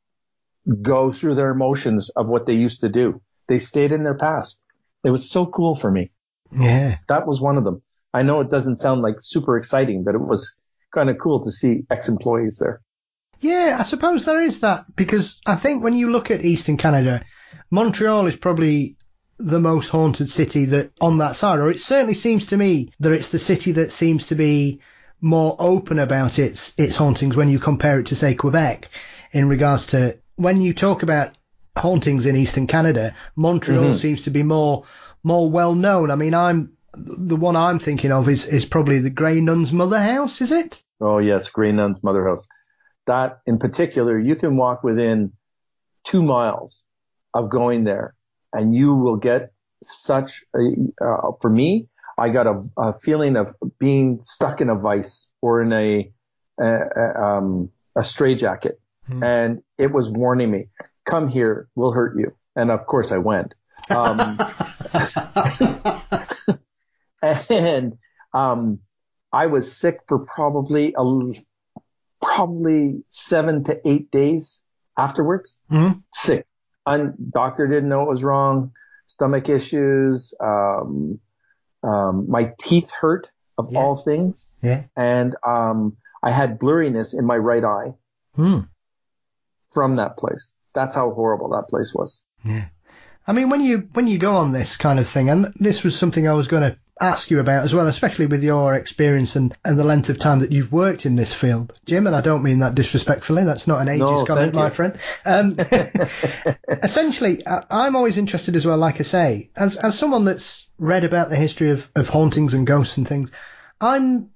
go through their emotions of what they used to do. They stayed in their past. It was so cool for me. Yeah. That was one of them. I know it doesn't sound like super exciting, but it was kind of cool to see ex-employees there. Yeah, I suppose there is that, because I think when you look at Eastern Canada, Montreal is probably the most haunted city that on that side, or it certainly seems to me that it's the city that seems to be more open about its hauntings when you compare it to, say, Quebec, in regards to when you talk about hauntings in Eastern Canada, Montreal seems to be more well known. I mean, the one I'm thinking of is probably the Grey Nun's Mother House, is it? Oh yes, Grey Nun's Mother House. That in particular, you can walk within 2 miles of going there, and you will get such for me, I got a feeling of being stuck in a vice or in a straitjacket, and it was warning me, come here, we'll hurt you. And of course I went. And I was sick for probably 7 to 8 days afterwards. Sick. Doctor didn't know what was wrong. Stomach issues. My teeth hurt of all things. Yeah. And I had blurriness in my right eye from that place. That's how horrible that place was. Yeah. I mean, when you go on this kind of thing, and this was something I was going to ask you about as well, especially with your experience and the length of time that you've worked in this field, Jim, and I don't mean that disrespectfully, that's not an ageist comment, my friend. Essentially, I'm always interested as well, like I say, as someone that's read about the history of hauntings and ghosts and things, I'm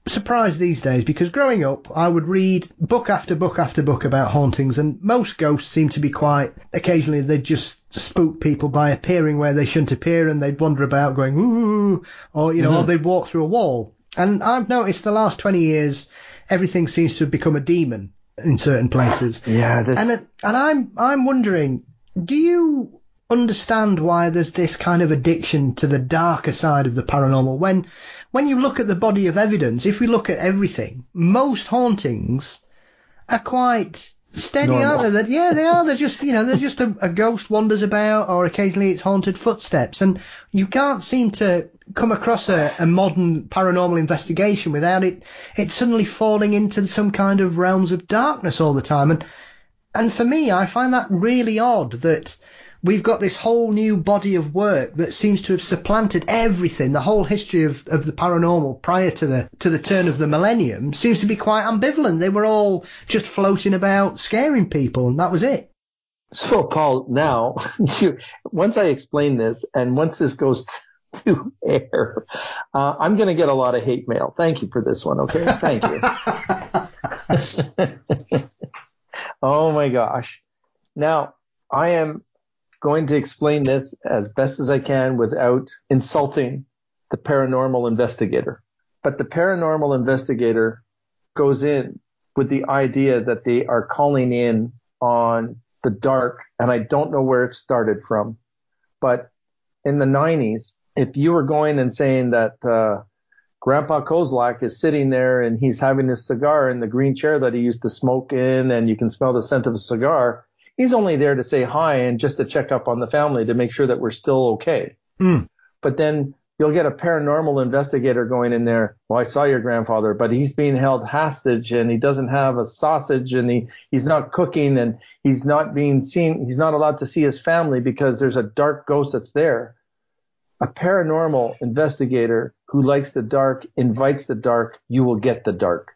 surprised these days because growing up I would read book after book after book about hauntings, and most ghosts seem to be quite occasionally they just spook people by appearing where they shouldn't appear, and they'd wander about going ooh, or or they'd walk through a wall. And I've noticed the last 20 years everything seems to have become a demon in certain places. And I'm wondering, do you understand why there's this kind of addiction to the darker side of the paranormal? When you look at the body of evidence, if we look at everything, most hauntings are quite steady, aren't they? They are. They're just, they're just a ghost wanders about, or occasionally it's haunted footsteps. And you can't seem to come across a modern paranormal investigation without it suddenly falling into some kind of realms of darkness all the time. And for me, I find that really odd that we've got this whole new body of work that seems to have supplanted everything. The whole history of the paranormal prior to the turn of the millennium seems to be quite ambivalent. They were all just floating about scaring people, and that was it. So, Paul, now, once I explain this, and once this goes to air, I'm going to get a lot of hate mail. Thank you for this one, okay? Thank you. Oh, my gosh. Now, I am going to explain this as best as I can without insulting the paranormal investigator. But the paranormal investigator goes in with the idea that they are calling in on the dark, and I don't know where it started from. But in the 90s, if you were going and saying that Grandpa Kozlak is sitting there and he's having his cigar in the green chair that he used to smoke in, and you can smell the scent of a cigar, he's only there to say hi and just to check up on the family to make sure that we're still okay. But then you'll get a paranormal investigator going in there. Well, I saw your grandfather, but he's being held hostage and he doesn't have a sausage and he's not cooking and he's not being seen. He's not allowed to see his family because there's a dark ghost that's there. A paranormal investigator who likes the dark invites the dark. You will get the dark.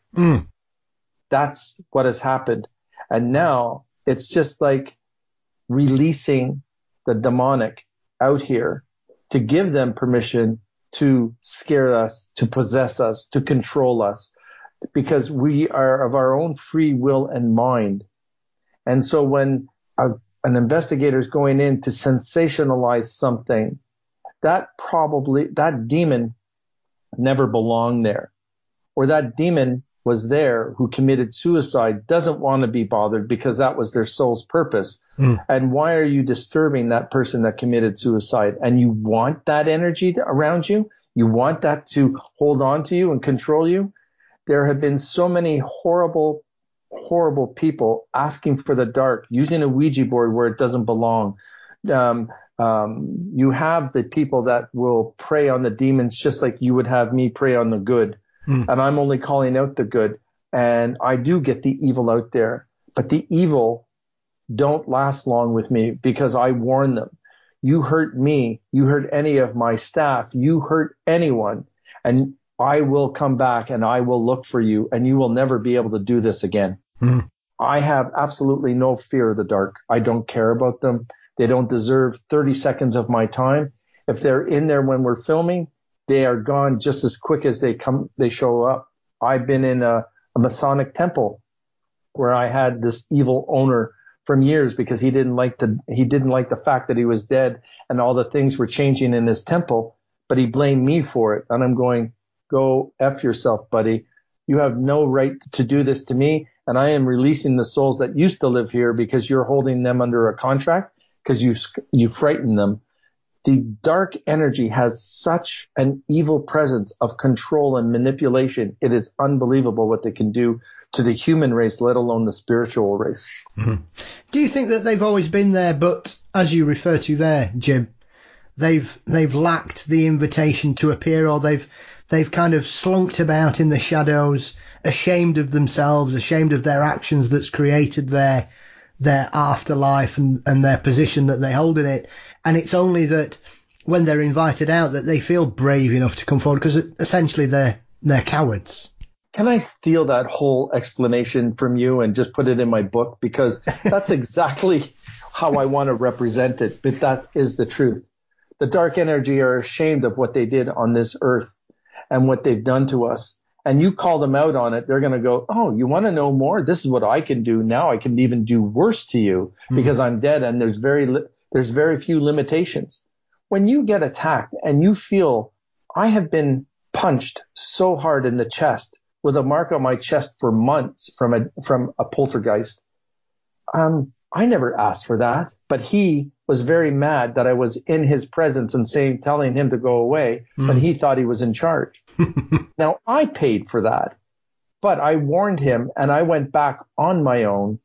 That's what has happened. And now it's just like releasing the demonic out here to give them permission to scare us, to possess us, to control us, because we are of our own free will and mind. And so when an investigator is going in to sensationalize something, that demon never belonged there, or that demon was there who committed suicide, doesn't want to be bothered because that was their soul's purpose. And why are you disturbing that person that committed suicide? And you want that energy around you? You want that to hold on to you and control you? There have been so many horrible, horrible people asking for the dark, using a Ouija board where it doesn't belong. You have the people that will prey on the demons just like you would have me prey on the good. And I'm only calling out the good. And I do get the evil out there. But the evil don't last long with me because I warn them. You hurt me, you hurt any of my staff, you hurt anyone, and I will come back and I will look for you, and you will never be able to do this again. Mm. I have absolutely no fear of the dark. I don't care about them. They don't deserve 30 seconds of my time. If they're in there when we're filming, they are gone just as quick as they show up. I've been in a Masonic temple where I had this evil owner from years because he didn't like the fact that he was dead and all the things were changing in his temple, but he blamed me for it. And I'm going, go F yourself, buddy. You have no right to do this to me. And I am releasing the souls that used to live here because you're holding them under a contract because you frighten them. The dark energy has such an evil presence of control and manipulation. It is unbelievable what they can do to the human race, let alone the spiritual race. Mm-hmm. Do you think that they've always been there, but as you refer to there, Jim, they've lacked the invitation to appear, or they've kind of slunked about in the shadows, ashamed of themselves, ashamed of their actions that's created their afterlife and their position that they hold in it. And it's only that when they're invited out that they feel brave enough to come forward, because essentially they're cowards. Can I steal that whole explanation from you and just put it in my book? Because that's exactly how I want to represent it. But that is the truth. The dark energy are ashamed of what they did on this earth and what they've done to us. And you call them out on it, they're going to go, oh, you want to know more? This is what I can do. Now I can even do worse to you because I'm dead and there's very few limitations. When you get attacked and you feel, I have been punched so hard in the chest with a mark on my chest for months from a poltergeist. I never asked for that, but he was very mad that I was in his presence and telling him to go away, but he thought he was in charge. Now I paid for that, but I warned him and I went back on my own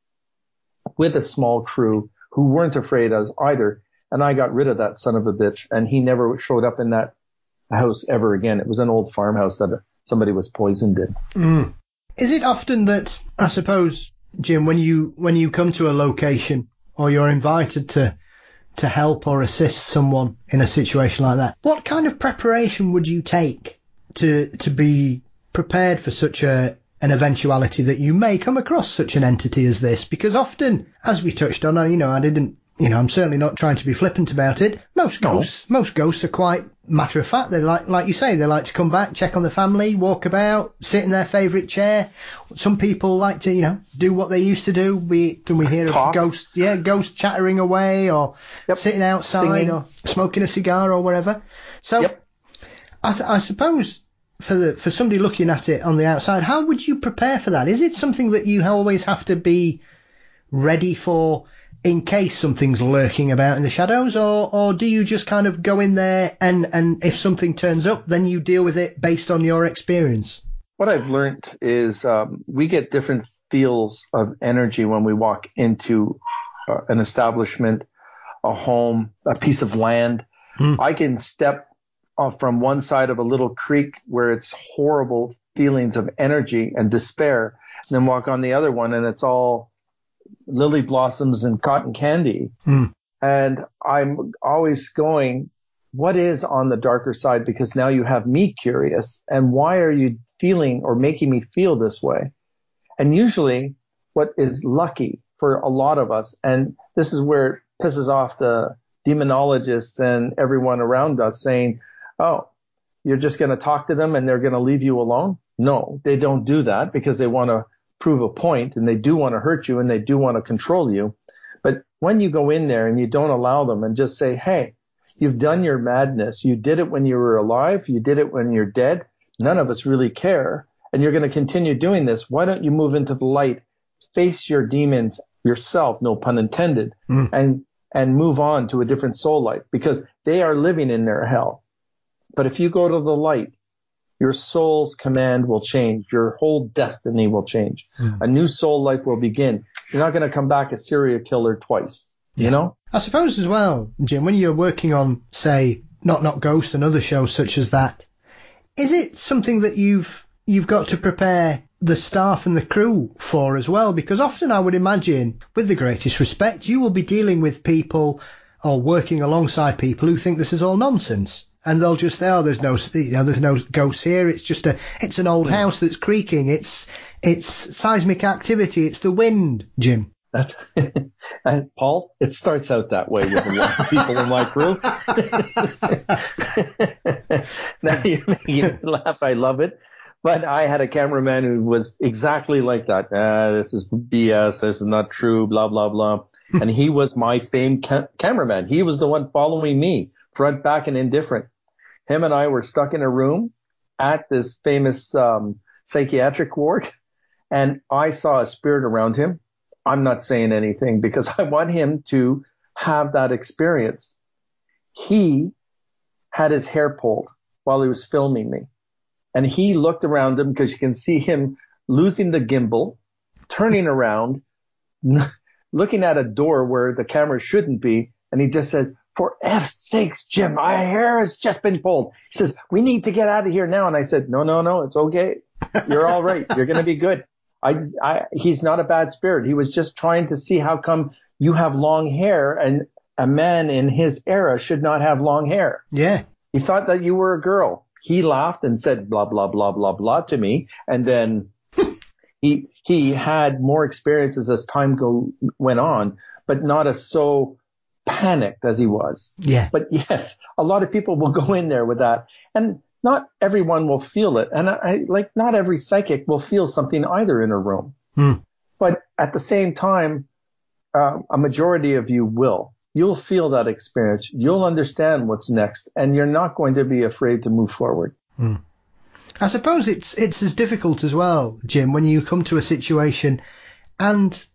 with a small crew who weren't afraid of us either. And I got rid of that son of a bitch, and he never showed up in that house ever again. It was an old farmhouse that somebody was poisoned in. Mm. Is it often that, I suppose, Jim, when you come to a location or you're invited to help or assist someone in a situation like that, what kind of preparation would you take to be prepared for such an eventuality that you may come across such an entity as this? Because often, as we touched on, I'm certainly not trying to be flippant about it. Most ghosts are quite matter of fact. They like you say, they like to come back, check on the family, walk about, sit in their favourite chair. Some people like to, do what they used to do. We hear Talk. of ghosts chattering away, or sitting outside, singing, or smoking a cigar, or whatever. So, I suppose for somebody looking at it on the outside, how would you prepare for that? Is it something that you always have to be ready for, in case something's lurking about in the shadows, or do you just kind of go in there and if something turns up, then you deal with it based on your experience? What I've learned is we get different feels of energy when we walk into an establishment, a home, a piece of land. I can step from one side of a little creek where it's horrible feelings of energy and despair, and then walk on the other one and it's all lily blossoms and cotton candy. And I'm always going, what is on the darker side? Because now you have me curious. And why are you feeling or making me feel this way? And usually what is lucky for a lot of us, and this is where it pisses off the demonologists and everyone around us, saying, oh, you're just going to talk to them and they're going to leave you alone? No, they don't do that because they want to prove a point, and they do want to hurt you and they do want to control you. But when you go in there and you don't allow them and just say, hey, you've done your madness. You did it when you were alive. You did it when you're dead. None of us really care. And you're going to continue doing this. Why don't you move into the light, face your demons yourself, no pun intended, and move on to a different soul life, because they are living in their hell. But if you go to the light, your soul's command will change. Your whole destiny will change. A new soul life will begin. You're not going to come back a serial killer twice, you know? I suppose as well, Jim, when you're working on, say, Not Ghost and other shows such as that, is it something that you've got to prepare the staff and the crew for as well? Because often I would imagine, with the greatest respect, you will be dealing with people or working alongside people who think this is all nonsense. And they'll just say, oh, there's no ghosts here. It's an old house that's creaking. It's seismic activity. It's the wind, Jim. And Paul, it starts out that way with a lot of people in my crew. Now you make me laugh. I love it. But I had a cameraman who was exactly like that. This is BS. This is not true. Blah, blah, blah. And he was my famed cameraman. He was the one following me, front, back, and indifferent. Him and I were stuck in a room at this famous psychiatric ward, and I saw a spirit around him. I'm not saying anything because I want him to have that experience. He had his hair pulled while he was filming me, and he looked around him because you can see him losing the gimbal, turning around, looking at a door where the camera shouldn't be, and he just said, "For F's sakes, Jim, my hair has just been pulled." He says, "We need to get out of here now." And I said, No, it's okay. You're all right. You're going to be good. He's not a bad spirit. He was just trying to see how come you have long hair and a man in his era should not have long hair. Yeah. He thought that you were a girl. He laughed and said blah, blah, blah, blah, blah to me. And then he had more experiences as time went on, but not as so panicked as he was. Yeah. But yes, a lot of people will go in there with that, and not everyone will feel it. And not every psychic will feel something either in a room. But at the same time, a majority of you will. You'll feel that experience. You'll understand what's next, and you're not going to be afraid to move forward. I suppose it's as difficult as well, Jim, when you come to a situation and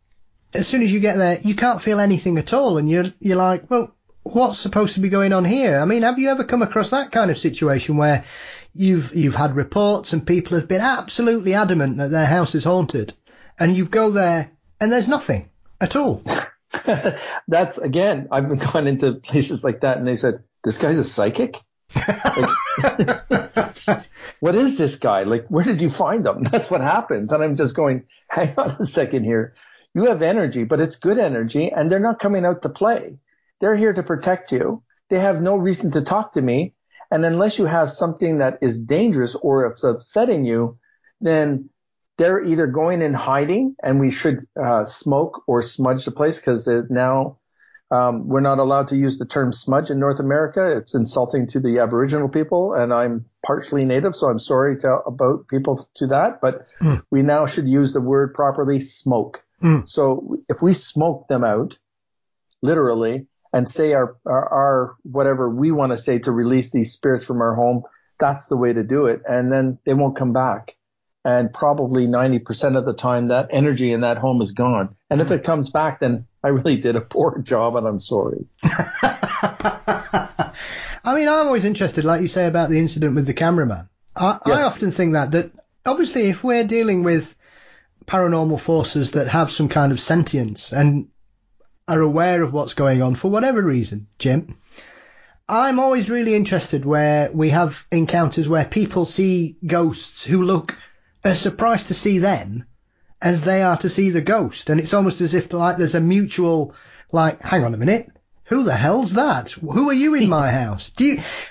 as soon as you get there, you can't feel anything at all, and you're like, well, what's supposed to be going on here? I mean, have you ever come across that kind of situation where you've had reports and people have been absolutely adamant that their house is haunted, and you go there and there's nothing at all? That's, again, I've gone into places like that, and they said, "This guy's a psychic? What is this guy? Like, where did you find him?" That's what happens. And I'm just going, hang on a second here. You have energy, but it's good energy, and they're not coming out to play. They're here to protect you. They have no reason to talk to me. And unless you have something that is dangerous or it's upsetting you, then they're either going in hiding, and we should smoke or smudge the place, because now we're not allowed to use the term smudge in North America. It's insulting to the Aboriginal people, and I'm partially Native, so I'm sorry about people to that. But we now should use the word properly, smoke. So if we smoke them out, literally, and say our whatever we want to say to release these spirits from our home, that's the way to do it. And then they won't come back. And probably 90% of the time, that energy in that home is gone. And if it comes back, then I really did a poor job, and I'm sorry. I mean, I'm always interested, like you say, about the incident with the cameraman. I often think that obviously if we're dealing with paranormal forces that have some kind of sentience and are aware of what's going on for whatever reason, Jim, I'm always really interested where we have encounters where people see ghosts who look as surprised to see them as they are to see the ghost. And it's almost as if like there's a mutual, like, hang on a minute, who the hell's that? Who are you in my house?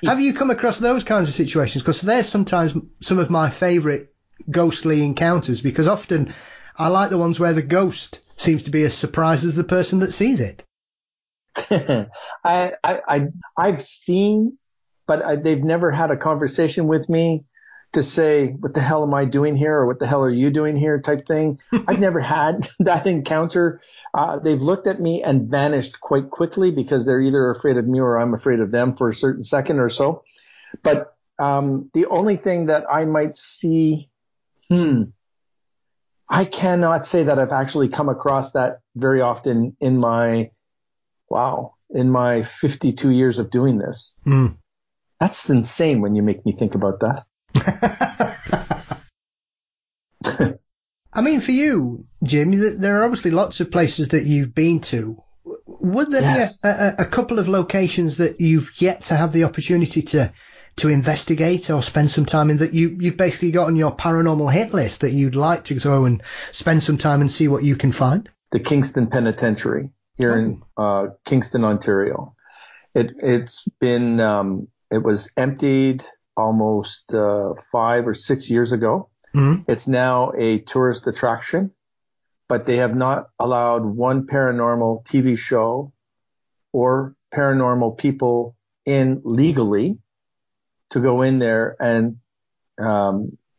Have you come across those kinds of situations? Because there's sometimes some of my favourite ghostly encounters, because often I like the ones where the ghost seems to be as surprised as the person that sees it. I've seen, but they've never had a conversation with me to say, what the hell am I doing here? Or what the hell are you doing here type thing. I've never had that encounter. They've looked at me and vanished quite quickly because they're either afraid of me or I'm afraid of them for a certain second or so. But the only thing that I might see, I cannot say that I've actually come across that very often in my 52 years of doing this. That's insane when you make me think about that. I mean, for you, Jim, there are obviously lots of places that you've been to. Would there be a couple of locations that you've yet to have the opportunity to to investigate or spend some time in that you've basically got on your paranormal hit list that you'd like to go and spend some time and see what you can find? The Kingston Penitentiary here in Kingston, Ontario. It's been it was emptied almost 5 or 6 years ago. Mm-hmm. It's now a tourist attraction, but they have not allowed one paranormal TV show or paranormal people in legally to go in there and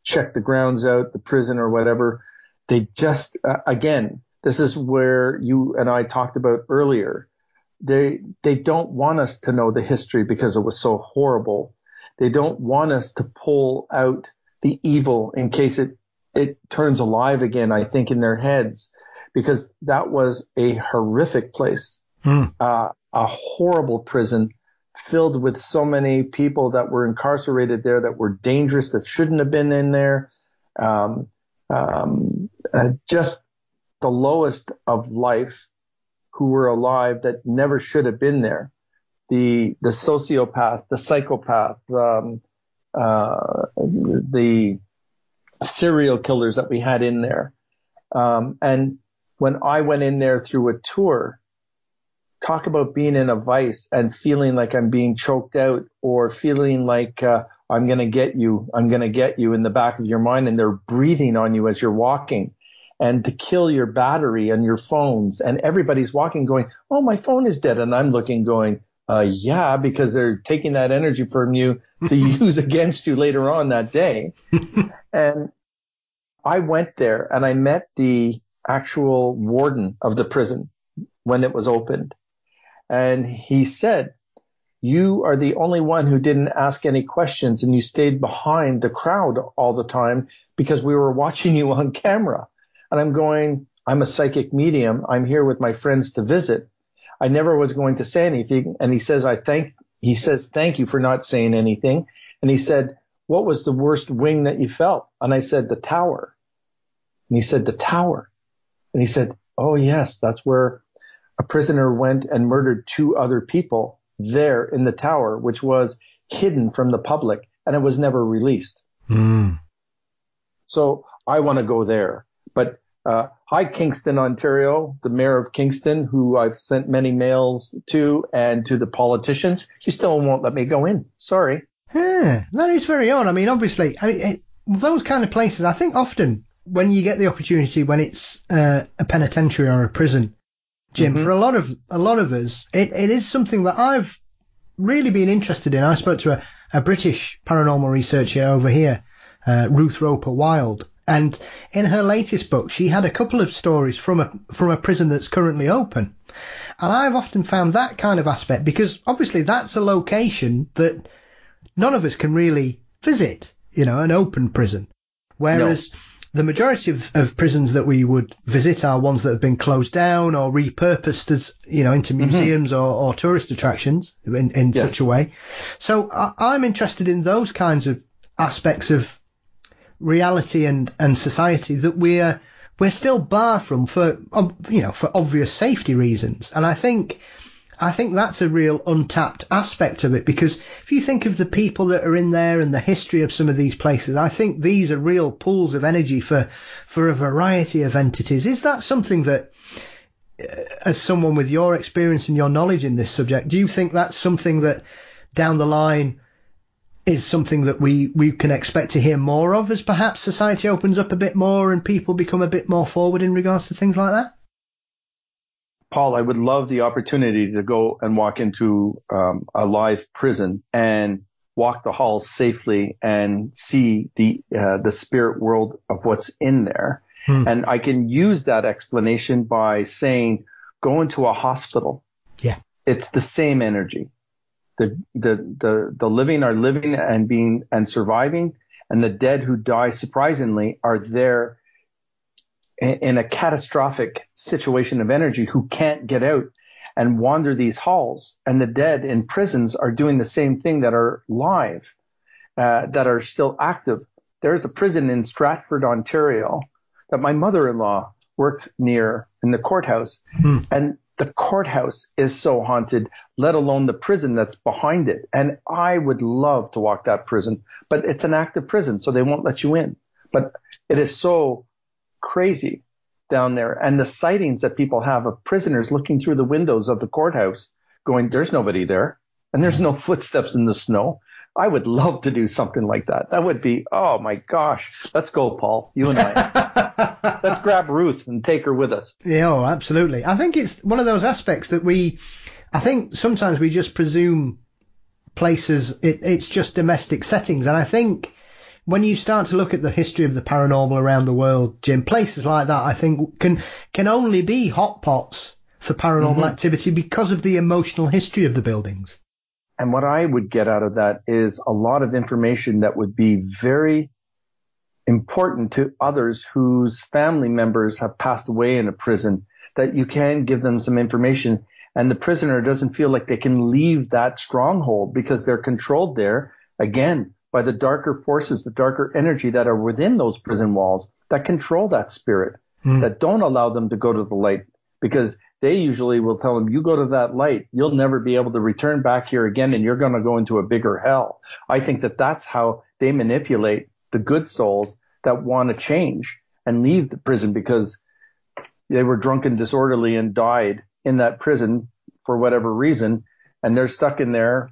check the grounds out, the prison or whatever. They just, again, this is where you and I talked about earlier. They don't want us to know the history because it was so horrible. They don't want us to pull out the evil in case it turns alive again, I think, in their heads, because that was a horrific place, a horrible prison filled with so many people that were incarcerated there that were dangerous, that shouldn't have been in there. Just the lowest of life who were alive that never should have been there. The sociopath, the psychopath, the serial killers that we had in there. And when I went in there through a tour, talk about being in a vice and feeling like I'm being choked out, or feeling like I'm going to get you in the back of your mind, and they're breathing on you as you're walking, and to kill your battery and your phones, and everybody's walking going, oh, my phone is dead. And I'm looking going, yeah, because they're taking that energy from you to use against you later on that day. And I went there and I met the actual warden of the prison when it was opened. And he said, you are the only one who didn't ask any questions, and you stayed behind the crowd all the time because we were watching you on camera. And I'm going, I'm a psychic medium. I'm here with my friends to visit. I never was going to say anything. And he says, thank you for not saying anything. And he said, what was the worst wing that you felt? And I said, the tower. And he said, the tower. And he said, oh yes, that's where a prisoner went and murdered 2 other people there in the tower, which was hidden from the public, and it was never released. So I want to go there. But hi, Kingston, Ontario, the mayor of Kingston, who I've sent many mails to, and to the politicians. You still won't let me go in. Sorry. Yeah, that is very odd. I mean, obviously, those kind of places, I think often when you get the opportunity, when it's a penitentiary or a prison, Jim, for a lot of us, it is something that I've really been interested in. I spoke to a British paranormal researcher over here, Ruth Roper Wild, and in her latest book, she had a couple of stories from a prison that's currently open. And I've often found that kind of aspect, because obviously that's a location that none of us can really visit, an open prison. Whereas the majority of prisons that we would visit are ones that have been closed down or repurposed as, into museums or tourist attractions in such a way. So I'm interested in those kinds of aspects of reality and society that we're still barred from for obvious safety reasons. And I think that's a real untapped aspect of it, because if you think of the people that are in there and the history of some of these places, I think these are real pools of energy for a variety of entities. Is that something that, as someone with your experience and your knowledge in this subject, do you think that's something that down the line is something that we can expect to hear more of as perhaps society opens up a bit more and people become a bit more forward in regards to things like that? Paul, I would love the opportunity to go and walk into a live prison and walk the halls safely and see the spirit world of what's in there. And I can use that explanation by saying, go into a hospital. Yeah, it's the same energy. The living are living and being and surviving, and the dead who die surprisingly are there in a catastrophic situation of energy who can't get out and wander these halls. And the dead in prisons are doing the same thing that are live, that are still active. There's a prison in Stratford, Ontario that my mother-in-law worked near in the courthouse. And the courthouse is so haunted, let alone the prison that's behind it. And I would love to walk that prison, but it's an active prison, so they won't let you in. But it is so crazy down there. And the sightings that people have of prisoners looking through the windows of the courthouse going, there's nobody there, and there's no footsteps in the snow. I would love to do something like that. That would be, oh my gosh. Let's go, Paul. You and I. Let's grab Ruth and take her with us. Yeah, oh, absolutely. I think it's one of those aspects that I think sometimes we just presume places, it's just domestic settings. And I think when you start to look at the history of the paranormal around the world, Jim, places like that, I think can only be hotpots for paranormal activity because of the emotional history of the buildings. And what I would get out of that is a lot of information that would be very important to others whose family members have passed away in a prison, that you can give them some information and the prisoner doesn't feel like they can leave that stronghold because they're controlled there, again, by the darker forces, the darker energy that are within those prison walls that control that spirit, that don't allow them to go to the light, because they usually will tell them, you go to that light, you'll never be able to return back here again, and you're going to go into a bigger hell. I think that that's how they manipulate the good souls that want to change and leave the prison because they were drunk and disorderly and died in that prison for whatever reason, and they're stuck in there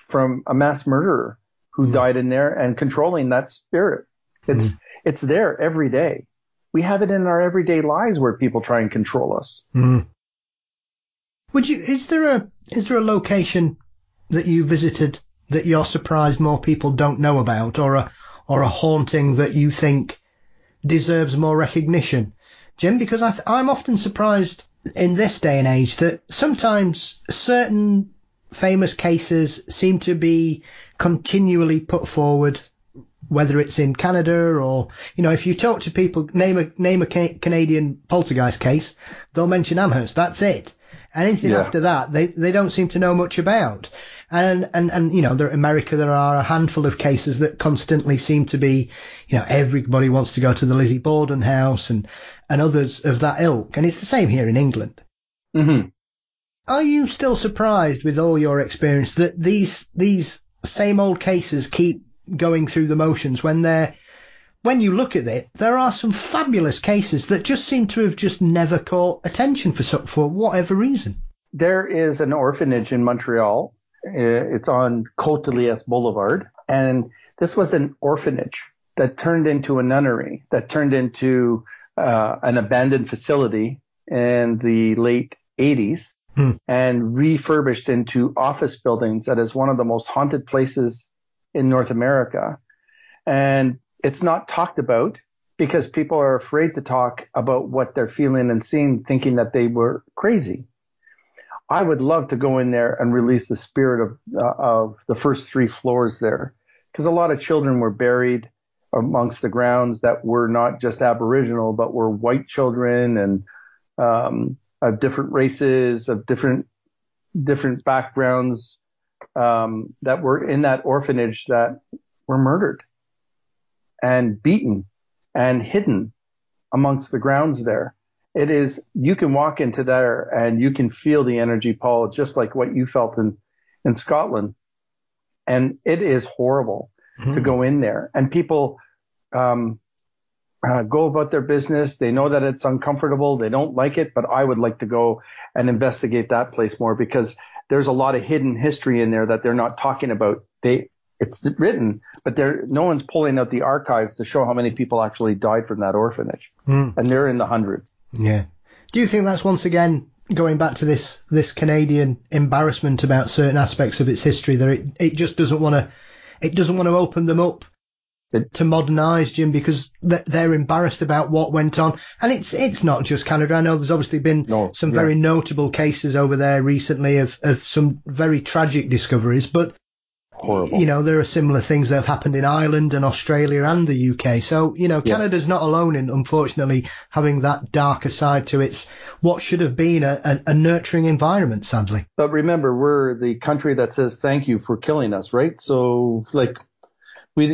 from a mass murderer who died in there and controlling that spirit. It's there every day. We have it in our everyday lives where people try and control us. Is there a location that you visited that you're surprised more people don't know about, or a haunting that you think deserves more recognition, Jim? Because I'm often surprised in this day and age that sometimes certain famous cases seem to be continually put forward, whether it's in Canada or, if you talk to people, name a Canadian poltergeist case, they'll mention Amherst. That's it. Anything after that, they don't seem to know much about. And there in America, there are a handful of cases that constantly seem to be, everybody wants to go to the Lizzie Borden house and others of that ilk. And it's the same here in England. Are you still surprised with all your experience that these same old cases keep going through the motions when you look at it, there are some fabulous cases that just seem to have just never caught attention for whatever reason? There is an orphanage in Montreal. It's on Côte de Liesse Boulevard. And this was an orphanage that turned into a nunnery, that turned into an abandoned facility in the late 80s and refurbished into office buildings. That is one of the most haunted places in North America. And it's not talked about because people are afraid to talk about what they're feeling and seeing, thinking that they were crazy. I would love to go in there and release the spirit of the first 3 floors there, because a lot of children were buried amongst the grounds that were not just Aboriginal, but were white children and of different races, of different backgrounds that were in that orphanage that were murdered and beaten and hidden amongst the grounds there. It is, you can walk into there and you can feel the energy, Paul, just like what you felt in Scotland. And it is horrible to go in there. And people go about their business. They know that it's uncomfortable. They don't like it, but I would like to go and investigate that place more, because there's a lot of hidden history in there that they're not talking about. It's written, but no one's pulling out the archives to show how many people actually died from that orphanage. And they're in the hundreds. Yeah. Do you think that's once again going back to this Canadian embarrassment about certain aspects of its history, that it just doesn't want to open them up to modernise, Jim, because they're embarrassed about what went on? And it's not just Canada. I know there's obviously been some very notable cases over there recently of some very tragic discoveries, but horrible. There are similar things that have happened in Ireland and Australia and the UK. So, Canada's not alone in, unfortunately, having that darker side to its what should have been a nurturing environment, sadly. But remember, we're the country that says thank you for killing us, right? So, we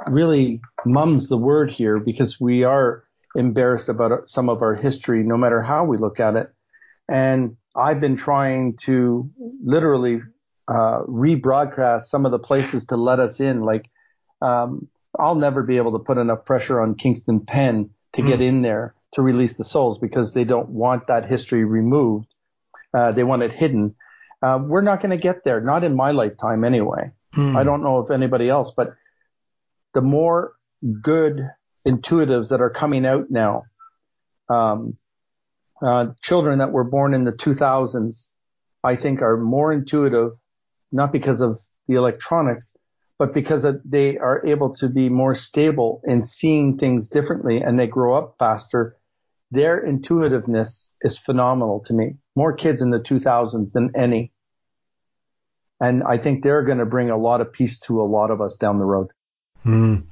really mum's the word here, because we are embarrassed about some of our history, no matter how we look at it. And I've been trying to literally rebroadcast some of the places to let us in. Like, I'll never be able to put enough pressure on Kingston Pen to get in there to release the souls, because they don't want that history removed. They want it hidden. We're not going to get there, not in my lifetime anyway. I don't know if anybody else, but the more good intuitives that are coming out now, children that were born in the 2000s, I think are more intuitive, not because of the electronics, but because they are able to be more stable in seeing things differently, and they grow up faster. Their intuitiveness is phenomenal to me. More kids in the 2000s than any. And I think they're going to bring a lot of peace to a lot of us down the road.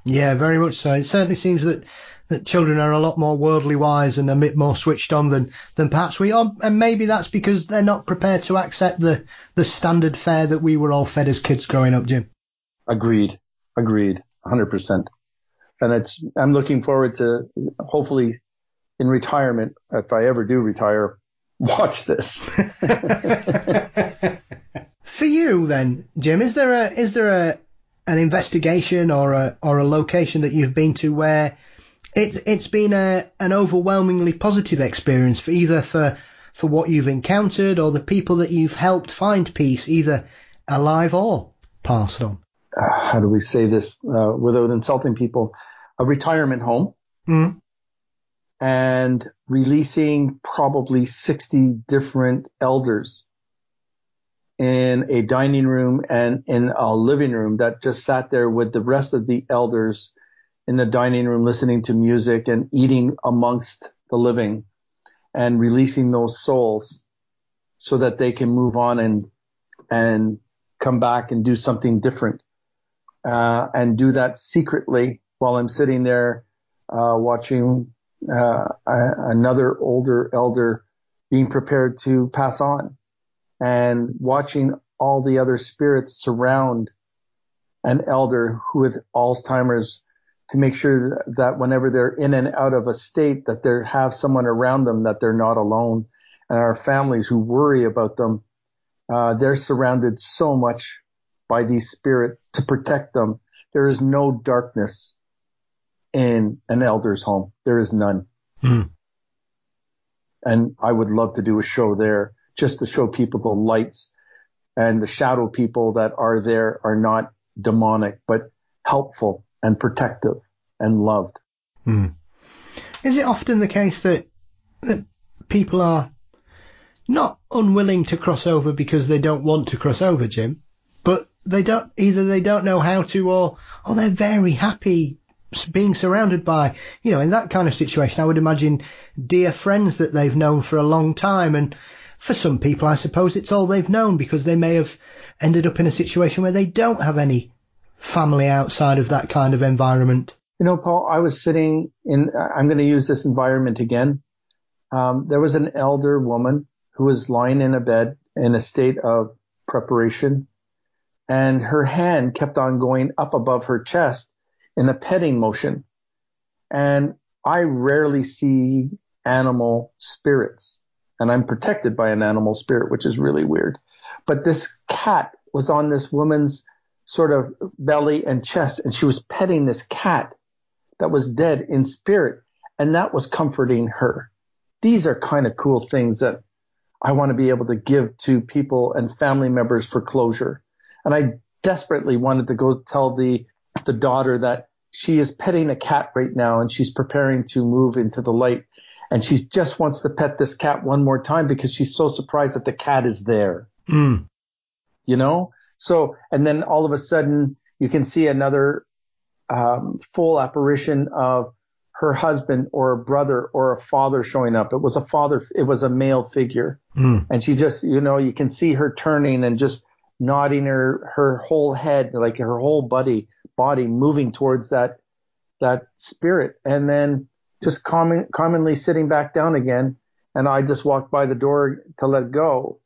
Yeah, very much so. It certainly seems that children are a lot more worldly wise and a bit more switched on than perhaps we are. And maybe that's because they're not prepared to accept the standard fare that we were all fed as kids growing up, Jim. Agreed. 100%. And I'm looking forward to, hopefully in retirement, if I ever do retire, watch this. For you then, Jim, is there an investigation or a location that you've been to where it's been an overwhelmingly positive experience for what you've encountered or the people that you've helped find peace, either alive or passed on? How do we say this without insulting people? A retirement home. And releasing probably 60 different elders in a dining room and in a living room that just sat there with the rest of the elders in the dining room, listening to music and eating amongst the living, and releasing those souls so that they can move on and come back and do something different, and do that secretly while I'm sitting there watching another older elder being prepared to pass on, and watching all the other spirits surround an elder who with Alzheimer's, to make sure that whenever they're in and out of a state, that they have someone around them, that they're not alone. And our families who worry about them, they're surrounded so much by these spirits to protect them. There is no darkness in an elder's home. There is none. And I would love to do a show there just to show people the lights and the shadow people that are there are not demonic, but helpful and protective and loved. Is it often the case that people are not unwilling to cross over because they don't want to cross over, Jim, but they don't know how to, or they're very happy being surrounded by, in that kind of situation, I would imagine dear friends that they've known for a long time. And for some people, I suppose it's all they've known, because they may have ended up in a situation where they don't have any family outside of that kind of environment. Paul, I was sitting I'm going to use this environment again. There was an elder woman who was lying in a bed in a state of preparation, and her hand kept on going up above her chest in a petting motion. And I rarely see animal spirits, and I'm protected by an animal spirit, which is really weird. But this cat was on this woman's sort of belly and chest, and she was petting this cat that was dead in spirit, and that was comforting her. These are kind of cool things that I want to be able to give to people and family members for closure. And I desperately wanted to go tell the daughter that she is petting a cat right now, and she's preparing to move into the light, and she just wants to pet this cat one more time because she's so surprised that the cat is there. So, and then all of a sudden you can see another full apparition of her husband or a brother or a father showing up. It was a father. It was a male figure. And she just, you can see her turning and just nodding her whole head, like her whole body moving towards that spirit. And then just commonly sitting back down again. And I just walked by the door to let go.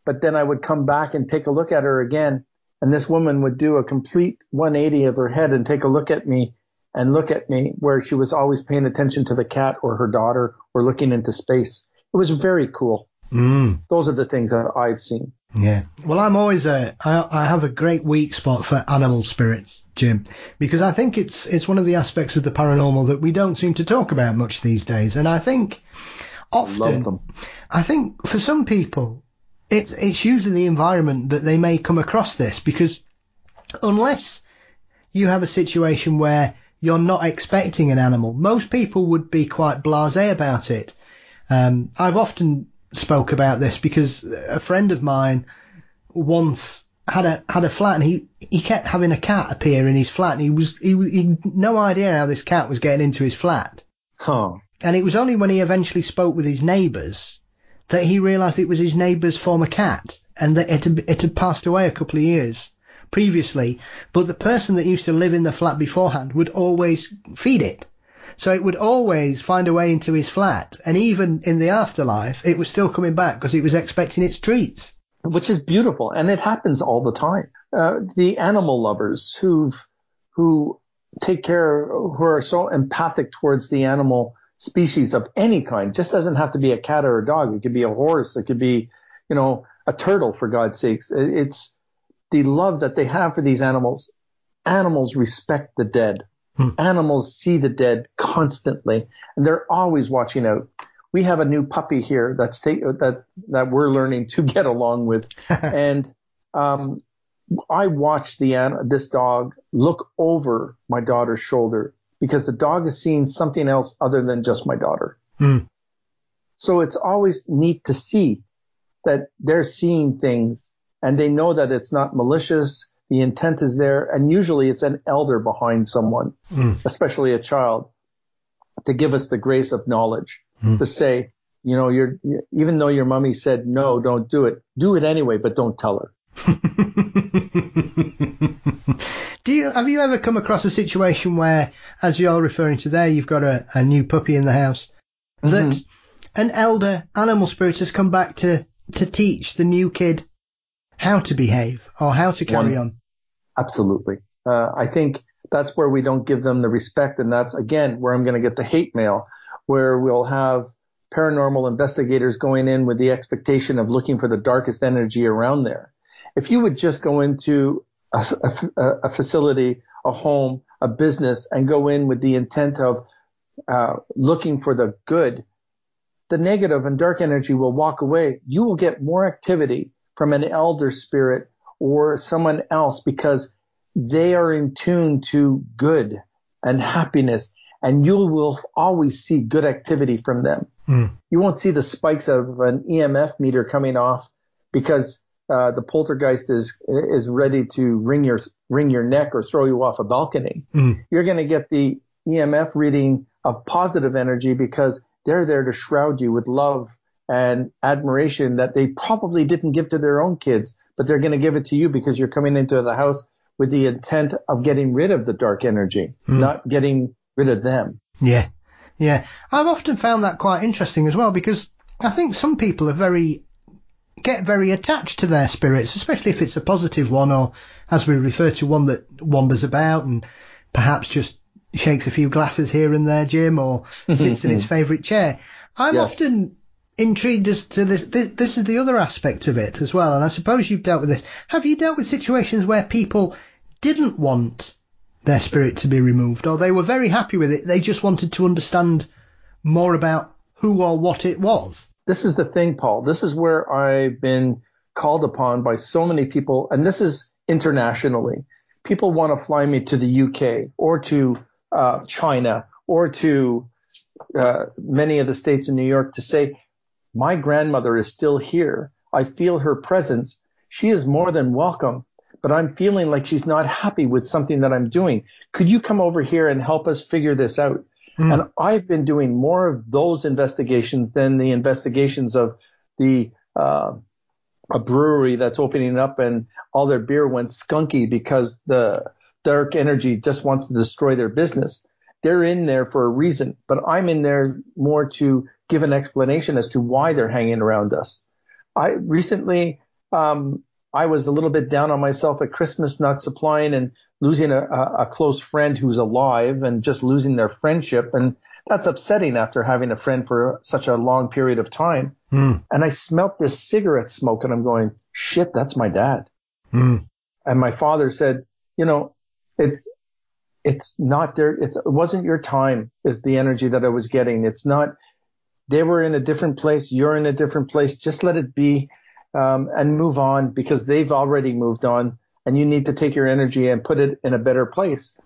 But then I would come back and take a look at her again. And this woman would do a complete 180 of her head and take a look at me and look at me, where she was always paying attention to the cat or her daughter or looking into space. It was very cool. Those are the things that I've seen. Yeah. Well, I'm always I have a great weak spot for animal spirits, Jim, because I think it's one of the aspects of the paranormal that we don't seem to talk about much these days. And I think often, Love them. I think for some people, it's usually the environment that they may come across this, because unless you have a situation where you're not expecting an animal, most people would be quite blasé about it. I've often spoke about this because a friend of mine once had a flat, and he kept having a cat appear in his flat, and he had no idea how this cat was getting into his flat. And it was only when he eventually spoke with his neighbours that he realised it was his neighbour's former cat, and that it had passed away a couple of years previously, but the person that used to live in the flat beforehand would always feed it. So it would always find a way into his flat, and even in the afterlife, it was still coming back because it was expecting its treats. Which is beautiful, and it happens all the time. The animal lovers who take care, who are so empathic towards the animal species of any kind, just doesn't have to be a cat or a dog. It could be a horse. It could be, a turtle, for God's sakes. It's the love that they have for these animals. Animals respect the dead. Animals see the dead constantly, and they're always watching out. We have a new puppy here that we're learning to get along with, and I watched this dog look over my daughter's shoulder because the dog is seeing something else other than just my daughter. So it's always neat to see that they're seeing things, and they know that it's not malicious. The intent is there, and usually it's an elder behind someone, especially a child, to give us the grace of knowledge, to say, even though your mommy said, no, don't do it anyway, but don't tell her. Have you ever come across a situation where, as you're referring to there, you've got a new puppy in the house, that an elder animal spirit has come back to teach the new kid how to behave or how to carry on? Absolutely. I think that's where we don't give them the respect, and that's, again, where I'm going to get the hate mail, where we'll have paranormal investigators going in with the expectation of looking for the darkest energy around there. If you would just go into a facility, a home, a business, and go in with the intent of looking for the good, the negative and dark energy will walk away. You will get more activity from an elder spirit or someone else because they are in tune to good and happiness, and you will always see good activity from them. You won't see the spikes of an EMF meter coming off because the poltergeist is ready to wring your neck or throw you off a balcony. You're going to get the EMF reading of positive energy because they're there to shroud you with love and admiration that they probably didn't give to their own kids, but they're going to give it to you because you're coming into the house with the intent of getting rid of the dark energy, not getting rid of them. Yeah. I've often found that quite interesting as well, because I think some people get very attached to their spirits, especially if it's a positive one, or as we refer to, one that wanders about and perhaps just shakes a few glasses here and there, Jim, or sits in its favourite chair. I'm often intrigued as to this. This is the other aspect of it as well, and I suppose you've dealt with this. Have you dealt with situations where people didn't want their spirit to be removed, or they were very happy with it, they just wanted to understand more about who or what it was? This is the thing, Paul. This is where I've been called upon by so many people, and this is internationally. People want to fly me to the UK or to China or to many of the states in New York to say, my grandmother is still here. I feel her presence. She is more than welcome, but I'm feeling like she's not happy with something that I'm doing. Could you come over here and help us figure this out? And I've been doing more of those investigations than the investigations of a brewery that's opening up and all their beer went skunky because the dark energy just wants to destroy their business. They're in there for a reason, but I'm in there more to give an explanation as to why they're hanging around us. I recently, I was a little bit down on myself at Christmas, not supplying and losing a close friend who's alive and just losing their friendship. And that's upsetting after having a friend for such a long period of time. And I smelt this cigarette smoke and I'm going, shit, that's my dad. And my father said, you know, it's not there. It wasn't your time is the energy that I was getting. It's not, they were in a different place. You're in a different place. Just let it be, and move on, because they've already moved on and you need to take your energy and put it in a better place.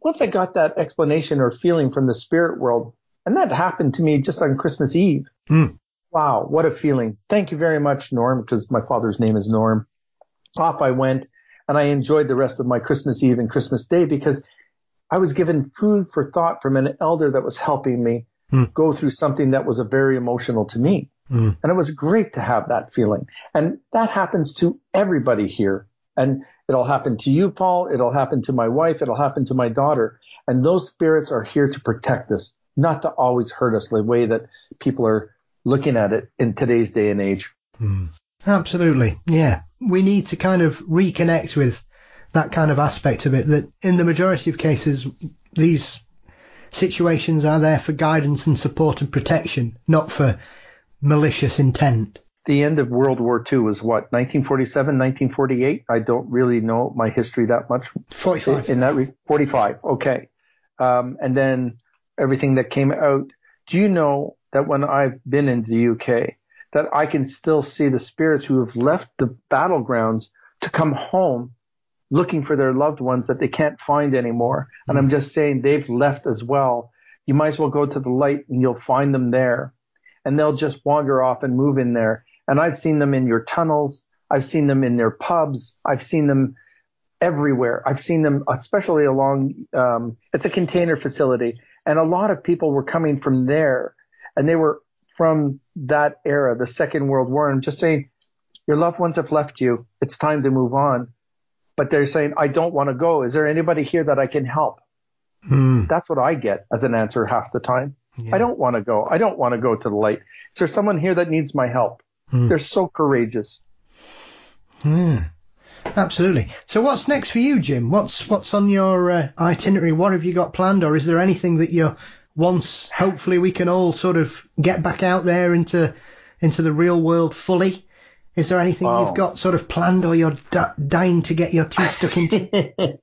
Once I got that explanation or feeling from the spirit world, and that happened to me just on Christmas Eve. Wow, what a feeling. Thank you very much, Norm, because my father's name is Norm. Off I went, and I enjoyed the rest of my Christmas Eve and Christmas Day because I was given food for thought from an elder that was helping me go through something that was very emotional to me. And it was great to have that feeling. And that happens to everybody here. And it'll happen to you, Paul. It'll happen to my wife. It'll happen to my daughter. And those spirits are here to protect us, not to always hurt us the way that people are looking at it in today's day and age. Absolutely. Yeah. We need to kind of reconnect with that kind of aspect of it, that in the majority of cases, these situations are there for guidance and support and protection, not for malicious intent. The end of World War II was what, 1947, 1948? I don't really know my history that much. 45. 45. Okay. And then everything that came out. Do you know that when I've been in the UK, that I can still see the spirits who have left the battlegrounds to come home looking for their loved ones that they can't find anymore. And I'm just saying they've left as well. You might as well go to the light and you'll find them there. And they'll just wander off and move in there. And I've seen them in your tunnels. I've seen them in their pubs. I've seen them everywhere. I've seen them, especially along, it's a container facility. And a lot of people were coming from there. And they were from that era, the Second World War. I'm just saying, your loved ones have left you. It's time to move on. But they're saying, I don't want to go. Is there anybody here that I can help? That's what I get as an answer half the time. Yeah. I don't want to go. I don't want to go to the light. Is there someone here that needs my help? They're so courageous. Absolutely. So what's next for you, Jim? What's on your itinerary? What have you got planned? Or is there anything that you're, once hopefully we can all sort of get back out there into the real world fully, is there anything you've got sort of planned or you're dying to get your teeth stuck into?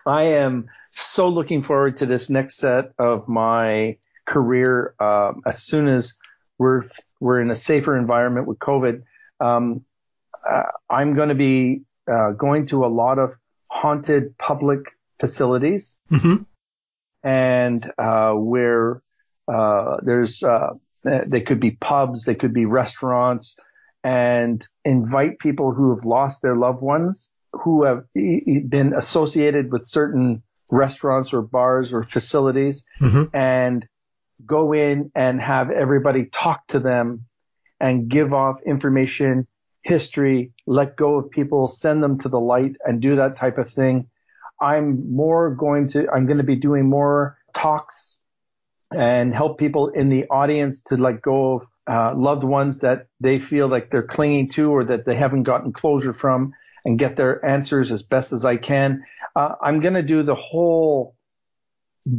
I am so looking forward to this next set of my career. As soon as we're in a safer environment with COVID, I'm going to be going to a lot of haunted public facilities, and where there's they could be pubs, they could be restaurants, and invite people who have lost their loved ones, who have been associated with certain restaurants or bars or facilities, and go in and have everybody talk to them and give off information, history, let go of people, send them to the light and do that type of thing. I'm going to be doing more talks and help people in the audience to let go of loved ones that they feel like they're clinging to or that they haven't gotten closure from, and get their answers as best as I can. I'm going to do the whole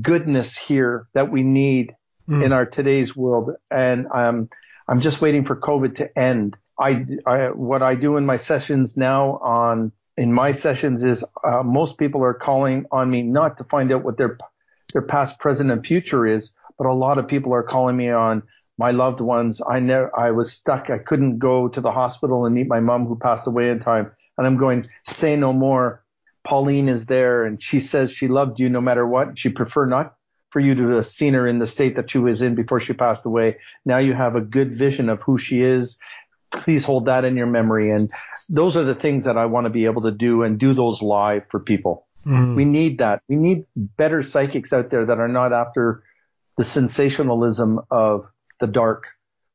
goodness here that we need in our today's world. And I'm just waiting for COVID to end. What I do in my sessions now in my sessions is most people are calling on me not to find out what their past, present, and future is, but a lot of people are calling me on my loved ones. I was stuck. I couldn't go to the hospital and meet my mom who passed away in time. And I'm going, say no more. Pauline is there, and she says she loved you no matter what. She'd prefer not for you to have seen her in the state that she was in before she passed away. Now you have a good vision of who she is. Please hold that in your memory. And those are the things that I want to be able to do, and do those live for people. We need that. We need better psychics out there that are not after the sensationalism of the dark.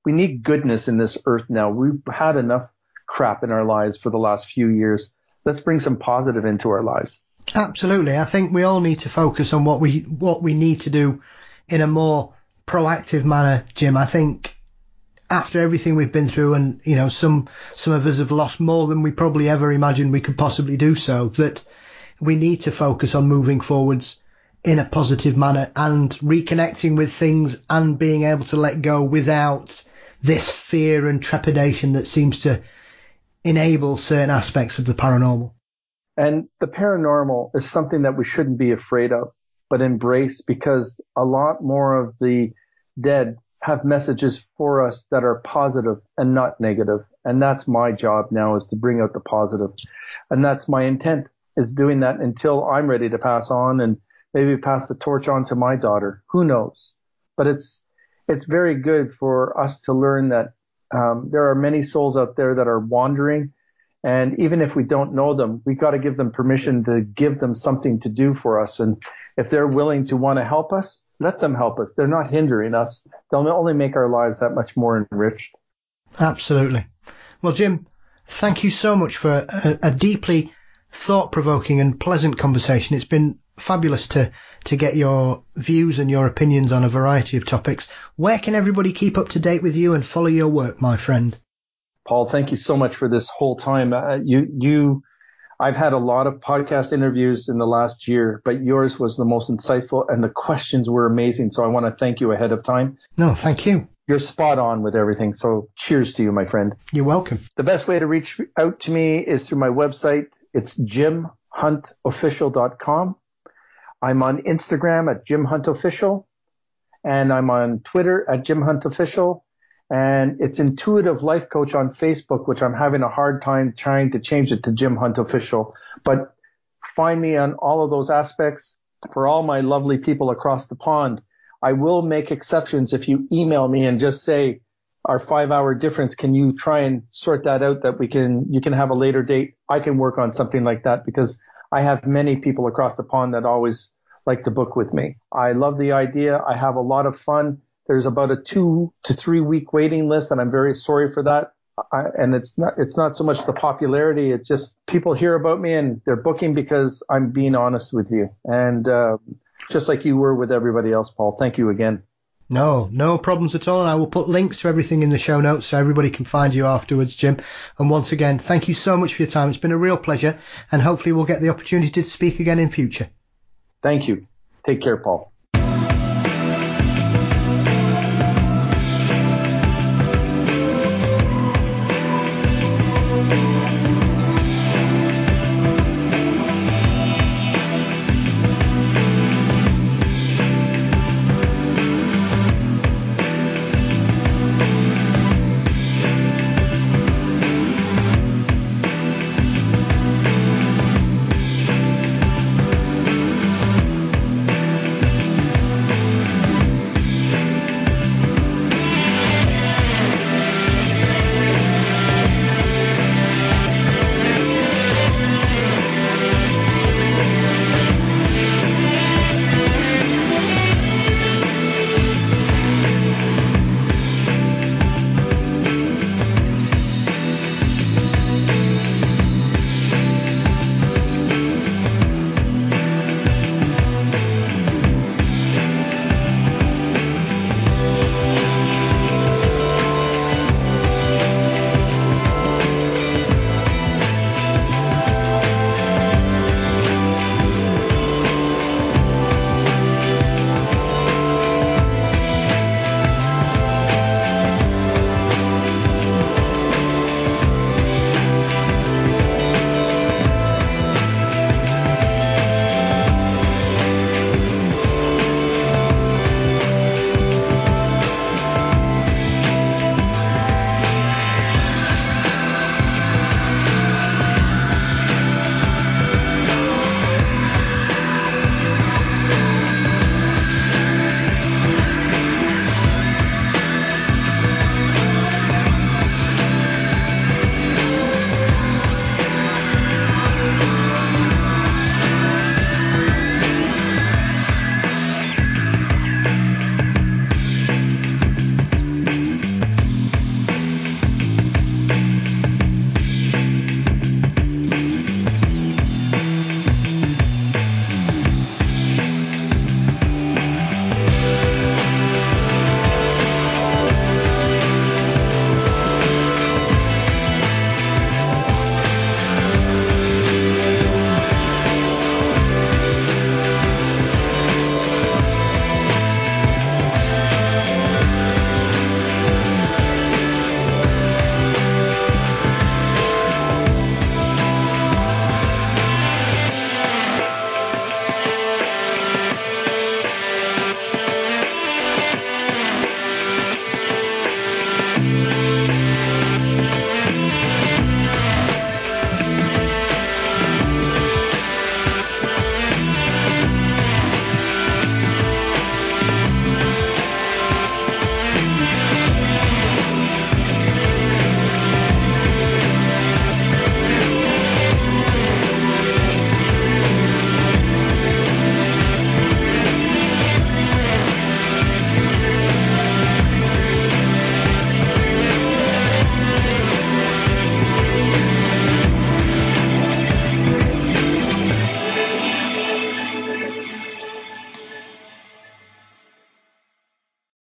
We need goodness in this earth now. We've had enough crap in our lives for the last few years. Let's bring some positive into our lives. Absolutely. I think we all need to focus on what we need to do in a more proactive manner, Jim. I think after everything we've been through, and, you know, some of us have lost more than we probably ever imagined we could possibly do so, that we need to focus on moving forwards in a positive manner and reconnecting with things and being able to let go without this fear and trepidation that seems to enable certain aspects of the paranormal. And the paranormal is something that we shouldn't be afraid of, but embrace, because a lot more of the dead have messages for us that are positive and not negative. And that's my job now, is to bring out the positive. And that's my intent, is doing that until I'm ready to pass on and maybe pass the torch on to my daughter. Who knows? But it's very good for us to learn that there are many souls out there that are wandering. And even if we don't know them, we got to give them permission to give them something to do for us. And if they're willing to want to help us, let them help us. They're not hindering us. They'll only make our lives that much more enriched. Absolutely. Well, Jim, thank you so much for a deeply thought-provoking and pleasant conversation. It's been fabulous to get your views and your opinions on a variety of topics. Where can everybody keep up to date with you and follow your work, my friend? Paul, thank you so much for this whole time. I've had a lot of podcast interviews in the last year, but yours was the most insightful and the questions were amazing. So I want to thank you ahead of time. No, thank you. You're spot on with everything. So cheers to you, my friend. You're welcome. The best way to reach out to me is through my website. It's jimhuntofficial.com. I'm on Instagram at jimhuntofficial, and I'm on Twitter at jimhuntofficial. And it's Intuitive Life Coach on Facebook, which I'm having a hard time trying to change it to Jim Hunt Official. But find me on all of those aspects. For all my lovely people across the pond, I will make exceptions if you email me and just say, our 5-hour difference, can you try and sort that out, that you can have a later date? I can work on something like that, because I have many people across the pond that always like to book with me. I love the idea. I have a lot of fun. There's about a 2 to 3 week waiting list, and I'm very sorry for that. And it's not so much the popularity. It's just people hear about me and they're booking because I'm being honest with you. And just like you were with everybody else, Paul, thank you again. No problems at all. And I will put links to everything in the show notes so everybody can find you afterwards, Jim. And once again, thank you so much for your time. It's been a real pleasure, and hopefully we'll get the opportunity to speak again in future. Thank you. Take care, Paul.